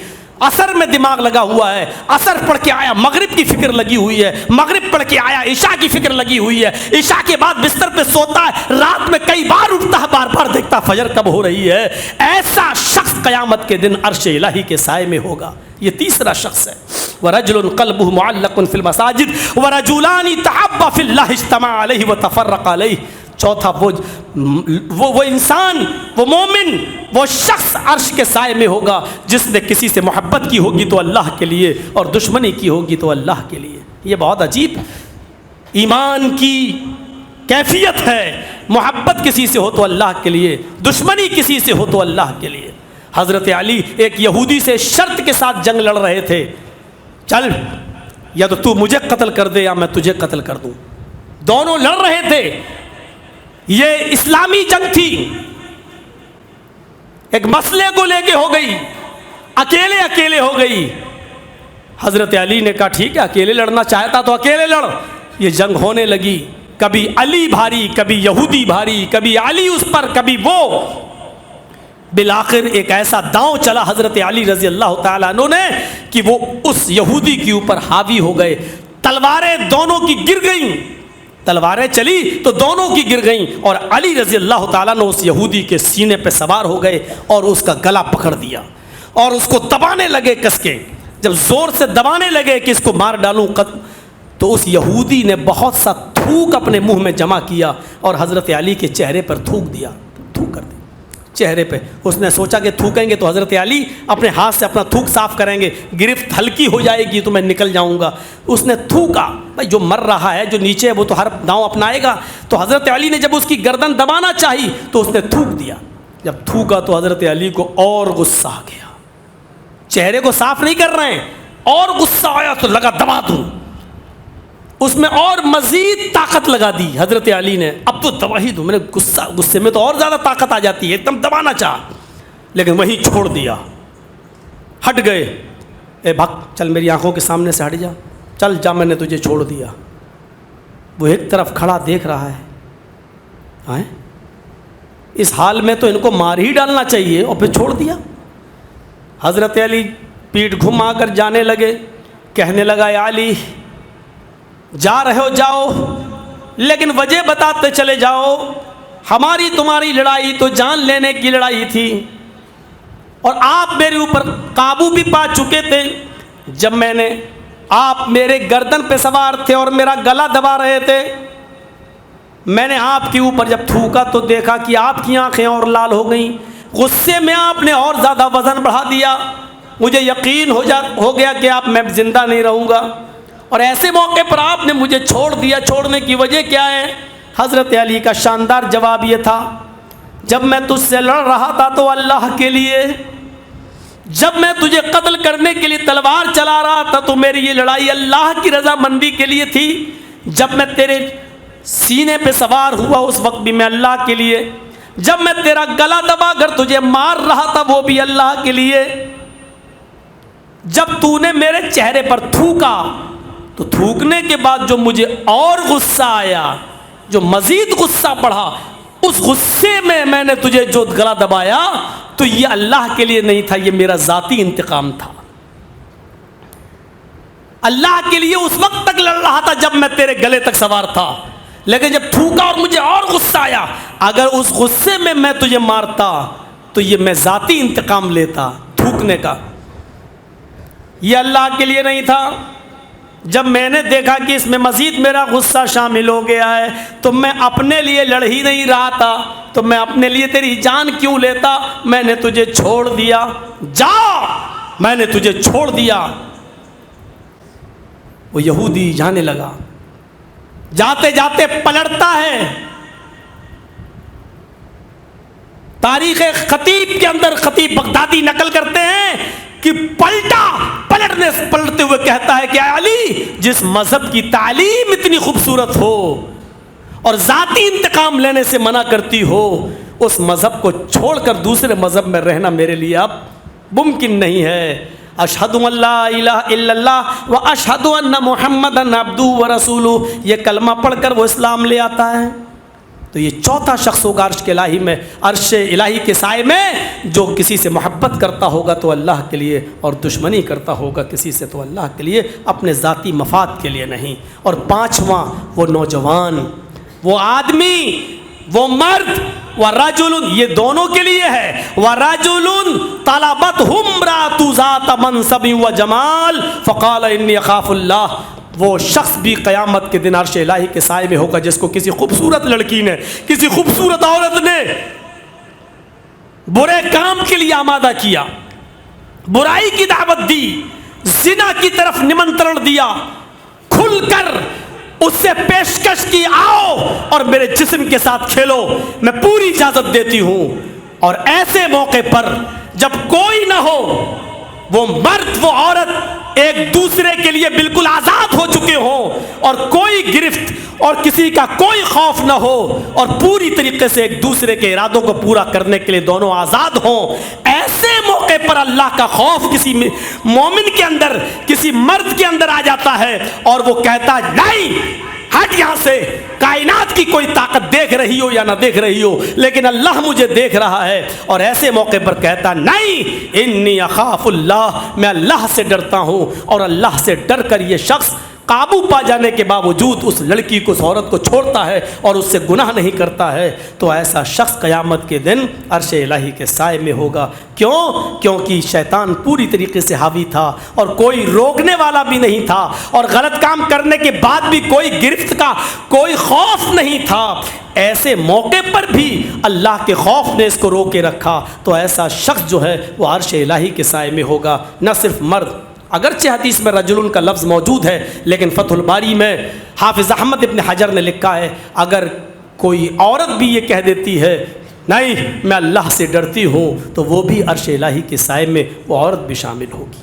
عصر میں دماغ لگا ہوا ہے، عصر پڑھ کے آیا، مغرب کی فکر لگی ہوئی ہے، مغرب پڑھ کے آیا، عشاء کی فکر لگی ہوئی ہے، عشاء کے بعد بستر پہ سوتا ہے، رات میں کئی بار اٹھتا ہے، بار بار دیکھتا فجر کب ہو رہی ہے۔ ایسا شخص قیامت کے دن عرش الہی کے سائے میں ہوگا۔ یہ تیسرا شخص ہے۔ وَرَجُلٌ قَلْبُهُ مُعَلَّقٌ فِي الْمَسَاجِدِ وَرَجُلَانِ تَحَابَّا فِي اللَّهِ اجْتَمَعَا عَلَيْهِ وَتَفَرَّقَا عَلَيْهِ۔ چوتھا وہ انسان، وہ مومن، وہ شخص عرش کے سائے میں ہوگا جس نے کسی سے محبت کی ہوگی تو اللہ کے لیے، اور دشمنی کی ہوگی تو اللہ کے لیے۔ یہ بہت عجیب ایمان کی کیفیت ہے، محبت کسی سے ہو تو اللہ کے لیے، دشمنی کسی سے ہو تو اللہ کے لیے۔ حضرت علی ایک یہودی سے شرط کے ساتھ جنگ لڑ رہے تھے، چل یا تو مجھے قتل کر دے یا میں تجھے قتل کر دوں، دونوں لڑ رہے تھے۔ یہ اسلامی جنگ تھی، ایک مسئلے کو لے کے ہو گئی، اکیلے ہو گئی۔ حضرت علی نے کہا ٹھیک ہے، اکیلے لڑنا چاہتا تو اکیلے لڑ۔ یہ جنگ ہونے لگی، کبھی علی بھاری، کبھی یہودی بھاری، کبھی علی اس پر، کبھی وہ۔ بالآخر ایک ایسا داؤں چلا حضرت علی رضی اللہ تعالیٰ عنہ نے کہ وہ اس یہودی کے اوپر حاوی ہو گئے، تلواریں دونوں کی گر گئیں، تلواریں چلی تو دونوں کی گر گئیں، اور علی رضی اللہ تعالیٰ نے اس یہودی کے سینے پہ سوار ہو گئے اور اس کا گلا پکڑ دیا اور اس کو دبانے لگے کس کے۔ جب زور سے دبانے لگے کہ اس کو مار ڈالوں تو اس یہودی نے بہت سا تھوک اپنے منہ میں جمع کیا اور حضرت علی کے چہرے پر تھوک دیا، تھوک کر دیا چہرے پہ۔ اس نے سوچا کہ تھوکیں گے تو حضرت علی اپنے ہاتھ سے اپنا تھوک صاف کریں گے، گرفت ہلکی ہو جائے گی تو میں نکل جاؤں گا۔ اس نے تھوکا، بھائی جو مر رہا ہے، جو نیچے ہے، وہ تو ہر داؤں اپنائے گا۔ تو حضرت علی نے جب اس کی گردن دبانا چاہی تو اس نے تھوک دیا۔ جب تھوکا تو حضرت علی کو اور غصہ آ گیا، چہرے کو صاف نہیں کر رہے ہیں، اور غصہ آیا تو لگا دبا دوں۔ اس میں اور مزید طاقت لگا دی حضرت علی نے. اب تو دبا ہی دو, میں نے غصے میں تو اور زیادہ طاقت آ جاتی ہے, ایک دم دبانا چاہ, لیکن وہیں چھوڑ دیا. ہٹ گئے, اے بھگ چل میری آنکھوں کے سامنے سے ہٹ جا, چل جا میں نے تجھے چھوڑ دیا. وہ ایک طرف کھڑا دیکھ رہا ہے, اس حال میں تو ان کو مار ہی ڈالنا چاہیے, اور پھر چھوڑ دیا. حضرت علی پیٹھ گھما کر جانے لگے, کہنے لگا اے علی جا رہے ہو جاؤ, لیکن وجہ بتاتے چلے جاؤ. ہماری تمہاری لڑائی تو جان لینے کی لڑائی تھی, اور آپ میرے اوپر قابو بھی پا چکے تھے. جب میں نے, آپ میرے گردن پہ سوار تھے اور میرا گلا دبا رہے تھے, میں نے آپ کے اوپر جب تھوکا تو دیکھا کہ آپ کی آنکھیں اور لال ہو گئیں. غصے میں آپ نے اور زیادہ وزن بڑھا دیا. مجھے یقین ہو گیا کہ آپ میں زندہ نہیں رہوں گا, اور ایسے موقع پر آپ نے مجھے چھوڑ دیا. چھوڑنے کی وجہ کیا ہے؟ حضرت علی کا شاندار جواب یہ تھا, جب میں تجھ سے لڑ رہا تھا تو اللہ کے لیے, جب میں تجھے قتل کرنے کے لیے تلوار چلا رہا تھا تو میری یہ لڑائی اللہ کی رضامندی کے لیے تھی. جب میں تیرے سینے پہ سوار ہوا اس وقت بھی میں اللہ کے لیے, جب میں تیرا گلا دبا کر تجھے مار رہا تھا وہ بھی اللہ کے لیے. جب تو نے میرے چہرے پر تھوکا تو تھوکنے کے بعد جو مجھے اور غصہ آیا, جو مزید غصہ بڑھا, اس غصے میں نے تجھے جو گلا دبایا تو یہ اللہ کے لیے نہیں تھا, یہ میرا ذاتی انتقام تھا. اللہ کے لیے اس وقت تک لڑ رہا تھا جب میں تیرے گلے تک سوار تھا, لیکن جب تھوکا اور مجھے اور غصہ آیا, اگر اس غصے میں تجھے مارتا تو یہ میں ذاتی انتقام لیتا تھوکنے کا, یہ اللہ کے لیے نہیں تھا. جب میں نے دیکھا کہ اس میں مزید میرا غصہ شامل ہو گیا ہے تو میں اپنے لیے لڑ ہی نہیں رہا تھا, تو میں اپنے لیے تیری جان کیوں لیتا؟ میں نے تجھے چھوڑ دیا, جا میں نے تجھے چھوڑ دیا. وہ یہودی جانے لگا, جاتے جاتے پلٹتا ہے. تاریخ خطیب کے اندر خطیب بغدادی نقل کرتے ہیں کہ پلٹتے ہوئے کہتا ہے کہ علی, جس مذہب کی تعلیم اتنی خوبصورت ہو اور ذاتی انتقام لینے سے منع کرتی ہو, اس مذہب کو چھوڑ کر دوسرے مذہب میں رہنا میرے لیے اب ممکن نہیں ہے. اشہد ان لا الہ الا اللہ و اشہد ان محمدا عبدہ و رسولہ, یہ کلمہ پڑھ کر وہ اسلام لے آتا ہے. تو یہ چوتھا شخص ہوگا عرش الہی کے سائے میں جو کسی سے محبت کرتا ہوگا تو اللہ کے لیے, اور دشمنی کرتا ہوگا کسی سے تو اللہ کے لیے, اپنے ذاتی مفاد کے لیے نہیں. اور پانچواں وہ نوجوان, وہ آدمی, وہ مرد, وَرَجُلٌ, یہ دونوں کے لیے ہے, وَرَجُلٌ طَلَبَتْهُ امْرَأَةٌ ذَاتَ مَنْصَبٍ وَجَمَالٍ فَقَالَ إِنِّي أَخَافُ اللَّهَ. وہ شخص بھی قیامت کے دن عرش الہی کے سائے میں ہوگا جس کو کسی خوبصورت لڑکی نے, کسی خوبصورت عورت نے برے کام کے لیے آمادہ کیا, برائی کی دعوت دی, زنا کی طرف نمنترن دیا, کھل کر اس سے پیشکش کی آؤ اور میرے جسم کے ساتھ کھیلو, میں پوری اجازت دیتی ہوں. اور ایسے موقع پر جب کوئی نہ ہو, وہ مرد وہ عورت ایک دوسرے کے لیے بالکل آزاد ہو چکے ہوں, اور کوئی گرفت اور کسی کا کوئی خوف نہ ہو, اور پوری طریقے سے ایک دوسرے کے ارادوں کو پورا کرنے کے لیے دونوں آزاد ہوں, ایسے موقع پر اللہ کا خوف کسی مومن کے اندر, کسی مرد کے اندر آ جاتا ہے, اور وہ کہتا ہے نہیں ہٹ یہاں سے, کائنات کی کوئی طاقت دیکھ رہی ہو یا نہ دیکھ رہی ہو, لیکن اللہ مجھے دیکھ رہا ہے. اور ایسے موقع پر کہتا نہیں انی اخاف اللہ, میں اللہ سے ڈرتا ہوں. اور اللہ سے ڈر کر یہ شخص قابو پا جانے کے باوجود اس لڑکی کو, اس عورت کو چھوڑتا ہے اور اس سے گناہ نہیں کرتا ہے, تو ایسا شخص قیامت کے دن عرش الہی کے سائے میں ہوگا. کیوں؟ کیونکہ شیطان پوری طریقے سے حاوی تھا اور کوئی روکنے والا بھی نہیں تھا, اور غلط کام کرنے کے بعد بھی کوئی گرفت کا کوئی خوف نہیں تھا. ایسے موقع پر بھی اللہ کے خوف نے اس کو روکے رکھا, تو ایسا شخص جو ہے وہ عرش الہی کے سائے میں ہوگا. نہ صرف مرد, اگرچہ حدیث میں رجلن کا لفظ موجود ہے, لیکن فتح الباری میں حافظ احمد ابن حجر نے لکھا ہے اگر کوئی عورت بھی یہ کہہ دیتی ہے نہیں میں اللہ سے ڈرتی ہوں, تو وہ بھی عرش الہی کے سائے میں وہ عورت بھی شامل ہوگی.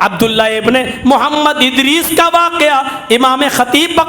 عبداللہ ابن محمد ادریس کا واقعہ امام خطیب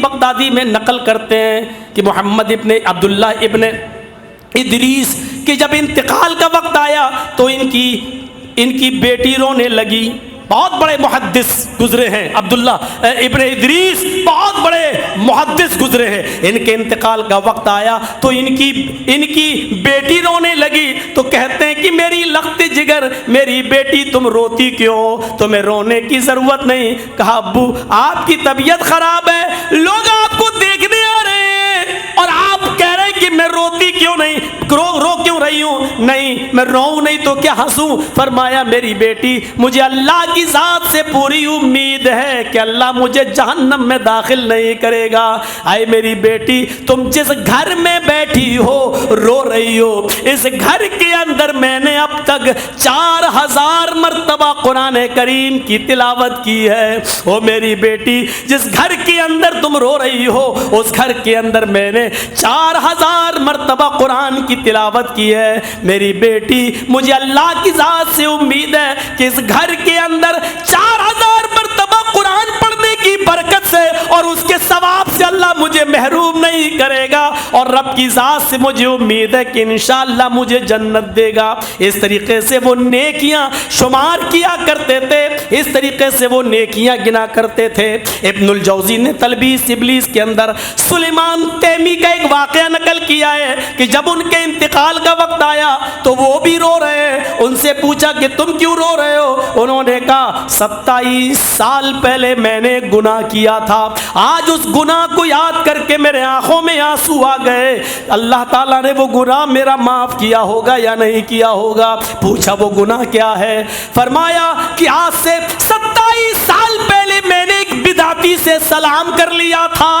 بغدادی میں نقل کرتے ہیں کہ محمد ابن عبداللہ ابن ادریس کہ جب انتقال کا وقت آیا تو ان کی بیٹی رونے لگی. بہت بڑے محدث گزرے ہیں عبداللہ ابن ادریس، بہت بڑے محدث گزرے ہیں. ان کے انتقال کا وقت آیا تو ان کی بیٹی رونے لگی تو کہتے ہیں کہ میری لخت جگر، میری بیٹی تم روتی کیوں؟ تمہیں رونے کی ضرورت نہیں. کہا ابو آپ کی طبیعت خراب ہے، لوگ آپ کو دیکھنے آ رہے ہیں اور آپ کہہ رہے ہیں کہ میں روتی کیوں نہیں، رو کیوں رہی ہوں؟ نہیں میں روؤں نہیں تو کیا ہنسوں؟ فرمایا میری بیٹی، مجھے اللہ کی ذات سے پوری امید ہے کہ اللہ مجھے جہنم میں داخل نہیں کرے گا. اے میری بیٹی، تم جس گھر میں بیٹھی ہو رو رہی ہو، اس گھر کے اندر میں نے اب تک 4000 مرتبہ قرآن کریم کی تلاوت کی ہے. او میری بیٹی، جس گھر کے اندر تم رو رہی ہو اس گھر کے اندر میں نے 4000 مرتبہ قرآن کی تلاوت کی ہے. میری بیٹی، مجھے اللہ کی ذات سے امید ہے کہ اس گھر کے اندر 4000 مرتبہ قرآن پڑھنے کی برکت سے اور اس کے ثواب سے اللہ مجھے محروم نہیں کرے گا، اور رب کی ذات سے مجھے امید ہے کہ انشاءاللہ مجھے جنت دے گا. اس طریقے سے وہ نیکیاں شمار کیا کرتے تھے، اس طریقے سے وہ نیکیاں گنا کرتے تھے. ابن الجوزی نے تلبیس ابلیس کے اندر سلیمان تیمی کا ایک واقعہ نقل کیا ہے کہ جب ان کے انتقال کا وقت آیا تو وہ بھی رو رہے ہیں. ان سے پوچھا کہ تم کیوں رو رہے ہو؟ انہوں نے کہا 27 سال پہلے میں نے گناہ کیا تھا، آج اس گناہ کو یاد کر کے میرے آنکھوں میں آنسو آ گئے. اللہ تعالیٰ نے وہ گناہ میرا معاف کیا ہوگا یا نہیں کیا ہوگا؟ پوچھا وہ گناہ کیا ہے؟ فرمایا کہ آج سے 27 سال پہلے میں نے ایک بدعتی سے سلام کر لیا تھا،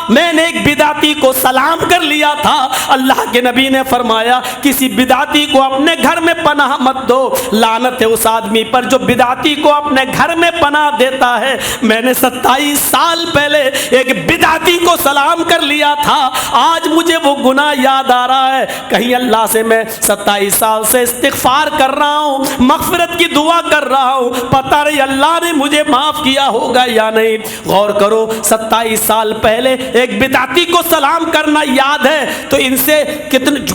میں نے ایک بدعتی کو سلام کر لیا تھا. اللہ کے نبی نے فرمایا کسی بدعتی کو اپنے گھر میں پناہ مت دو، لعنت ہے اس آدمی پر جو بدعتی کو اپنے گھر میں پناہ دیتا ہے. میں نے 27 سال پہلے ایک بدعتی کو سلام کر لیا تھا، آج مجھے وہ گناہ یاد آ رہا ہے. کہیں اللہ سے میں 27 سال سے استغفار کر رہا ہوں، مغفرت کی دعا کر رہا ہوں، پتہ نہیں اللہ نے مجھے معاف کیا ہوگا یا نہیں. غور کرو، 27 سال پہلے ایک بدعتی کو سلام کرنا یاد ہے تو ان سے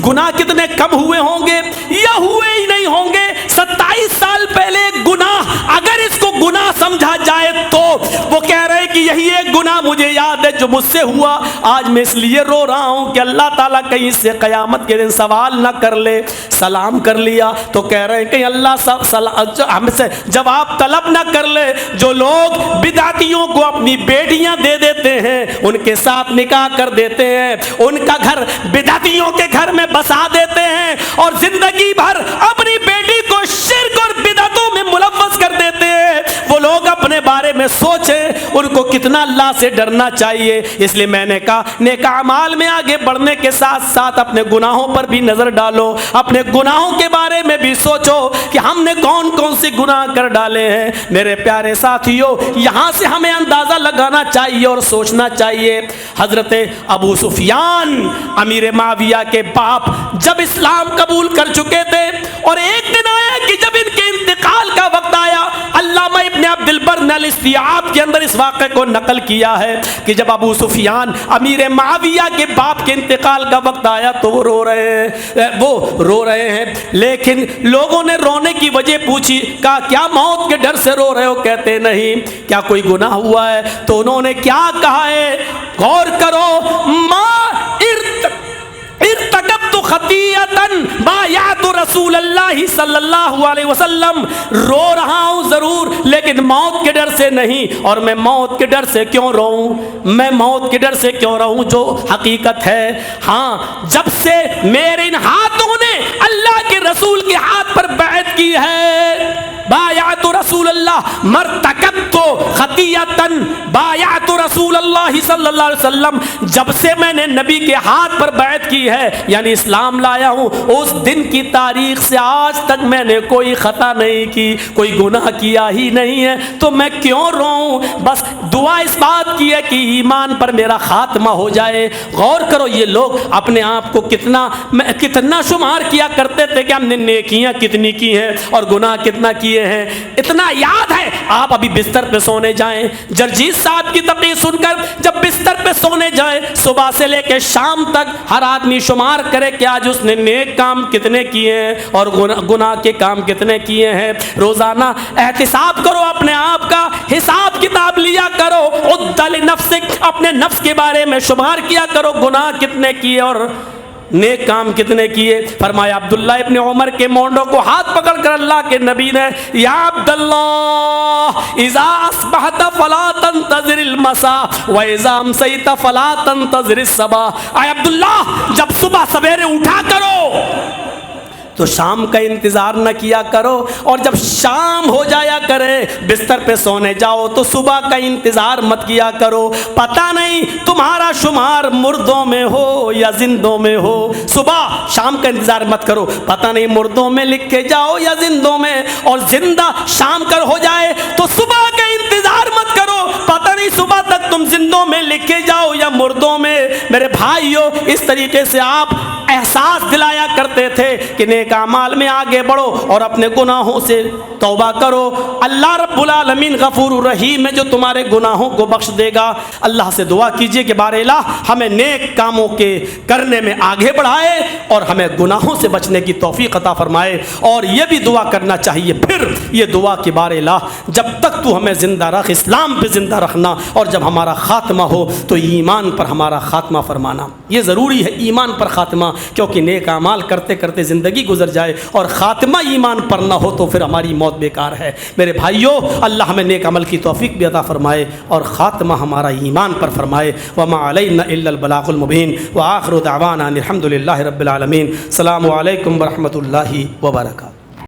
گناہ کتنے کم ہوئے ہوں گے یا ہوئے ہی نہیں ہوں گے. 27 سال پہلے گناہ اگر اس کو گناہ سمجھا جائے تو وہ کہہ رہے کہ یہی ایک گناہ مجھے یاد ہے جو مجھ سے ہوا، آج میں اس لیے رو رہا ہوں کہ اللہ تعالیٰ کہیں اس سے قیامت کے دن سوال نہ کر لے. سلام کر لیا تو کہہ رہے ہیں کہ اللہ ہم سے جواب طلب نہ کر لے. جو لوگ بدعتیوں کو اپنی بیٹیاں دے دیتے ہیں، ان کے ساتھ نکاح کر دیتے ہیں، ان کا گھر بدعتیوں کے گھر میں بسا دیتے ہیں اور زندگی بھر اپنی بیٹی کو شرک اور بدعتوں میں ملوث کر دیتے ہیں، وہ لوگ اپنے بارے میں سوچیں ان کو کتنا اللہ سے ڈرنا چاہیے. اس لیے میں نے کہا نیک اعمال میں آگے بڑھنے کے ساتھ ساتھ اپنے گناہوں پر بھی نظر ڈالو، اپنے گناہوں کے بارے میں بھی سوچو کہ ہم نے کون کون سے گناہ کر ڈالے ہیں. میرے پیارے ساتھیو، یہاں سے ہمیں اندازہ لگانا چاہیے اور سوچنا چاہیے. حضرت ابو سفیان امیر معاویہ کے باپ جب اسلام قبول کر چکے تھے اور ایک دن آیا کہ جب ان کے انتقال کا وقت آیا، علامہ ابن عبد البر نے الاستیعاب کے اندر اس واقعے کو نقل کیا ہے کہ جب ابو سفیان امیر معاویہ کے باپ کے انتقال کا وقت آیا تو وہ رو رہے ہیں. لیکن لوگوں نے رونے کی وجہ پوچھی، کہا کیا موت کے ڈر سے رو رہے ہو؟ کہتے نہیں. کیا کوئی گناہ ہوا ہے؟ تو انہوں نے کیا کہا ہے؟ غور کرو، ارتکبت خطیئتن بایعت رسول اللہ صلی اللہ علیہ وسلم. رو رہا ہوں ضرور لیکن موت کے ڈر سے نہیں. اور میں موت کے ڈر سے کیوں رہوں؟ میں موت کے ڈر سے کیوں رہوں جو حقیقت ہے؟ ہاں، جب سے میرے ان ہاتھوں نے اللہ کے رسول کے ہاتھ پر بیعت کی ہے، بایعت رسول اللہ مرتکبت خطیئتن بایعت رسول اللہ صلی اللہ علیہ وسلم، جب سے میں نے نبی کے ہاتھ پر بیعت کی ہے یعنی اسلام لایا ہوں، اس دن کی تاریخ سے آج تک میں نے کوئی خطا نہیں کی، کوئی گناہ کیا ہی نہیں ہے، تو میں کیوں روؤں؟ بس دعا اس بات کی ہے کہ ایمان پر میرا خاتمہ ہو جائے. غور کرو، یہ لوگ اپنے آپ کو کتنا شمار کیا کرتے تھے کہ ہم نے نیکیاں کتنی کی ہیں اور گناہ کتنا کیے کیے ہیں، اتنا یاد ہے آپ ابھی بستر پہ سونے جائیں، جرجیت صاحب کی تقریر سن کر جب بستر پہ سونے جائیں، صبح سے لے کے شام تک ہر آدمی شمار کرے کہ آج اس نے نیک کام کتنے کیے ہیں اور گناہ کے کام کتنے کیے ہیں۔ روزانہ احتساب کرو، اپنے آپ کا حساب کتاب لیا کرو، عد لنفسک، اپنے نفس کے بارے میں شمار کیا کرو، گناہ کتنے کیے اور نیک کام کتنے کیے۔ فرمایا عبداللہ ابن عمر کے مونڈوں کو ہاتھ پکڑ کر اللہ کے نبی نے، یا عبداللہ اذا اصبحت فلا تنتظر المساء واذا امسیت فلا تنتظر الصباح، اے عبداللہ جب صبح سویرے اٹھا کرو تو شام کا انتظار نہ کیا کرو، اور جب شام ہو جایا کرے بستر پہ سونے جاؤ تو صبح کا انتظار مت کیا کرو، پتہ نہیں تمہارا شمار مردوں میں ہو یا زندوں میں ہو۔ صبح شام کا انتظار مت کرو، پتہ نہیں مردوں میں لکھ کے جاؤ یا زندوں میں، اور زندہ شام کر ہو جائے تو صبح کا انتظار مت کرو، پتہ نہیں صبح تک تم زندوں میں لکھے جاؤ یا مردوں میں۔ میرے بھائیو، اس طریقے سے آپ احساس دلایا کرتے تھے کہ نیک اعمال میں آگے بڑھو اور اپنے گناہوں سے توبہ کرو، اللہ رب العالمین غفور الرحیم ہے جو تمہارے گناہوں کو بخش دے گا۔ اللہ سے دعا کیجئے کہ بار الہ ہمیں نیک کاموں کے کرنے میں آگے بڑھائے اور ہمیں گناہوں سے بچنے کی توفیق عطا فرمائے۔ اور یہ بھی دعا کرنا چاہیے پھر یہ دعا کہ بار الہ جب تک تو ہمیں زندہ رکھ، اسلام پہ زندہ رکھنا، اور جب ہمارا خاتمہ ہو تو ایمان پر ہمارا خاتمہ فرمانا۔ یہ ضروری ہے ایمان پر خاتمہ، کیونکہ نیک اعمال کرتے کرتے زندگی گزر جائے اور خاتمہ ایمان پر نہ ہو تو پھر ہماری موت بیکار ہے۔ میرے بھائیوں، اللہ ہمیں نیک عمل کی توفیق بھی عطا فرمائے اور خاتمہ ہمارا ایمان پر فرمائے۔ وما علینا الا البلاغ المبین، وآخر دعوانا الحمد للہ رب العالمین۔ السلام علیکم ورحمۃ اللہ وبرکاتہ۔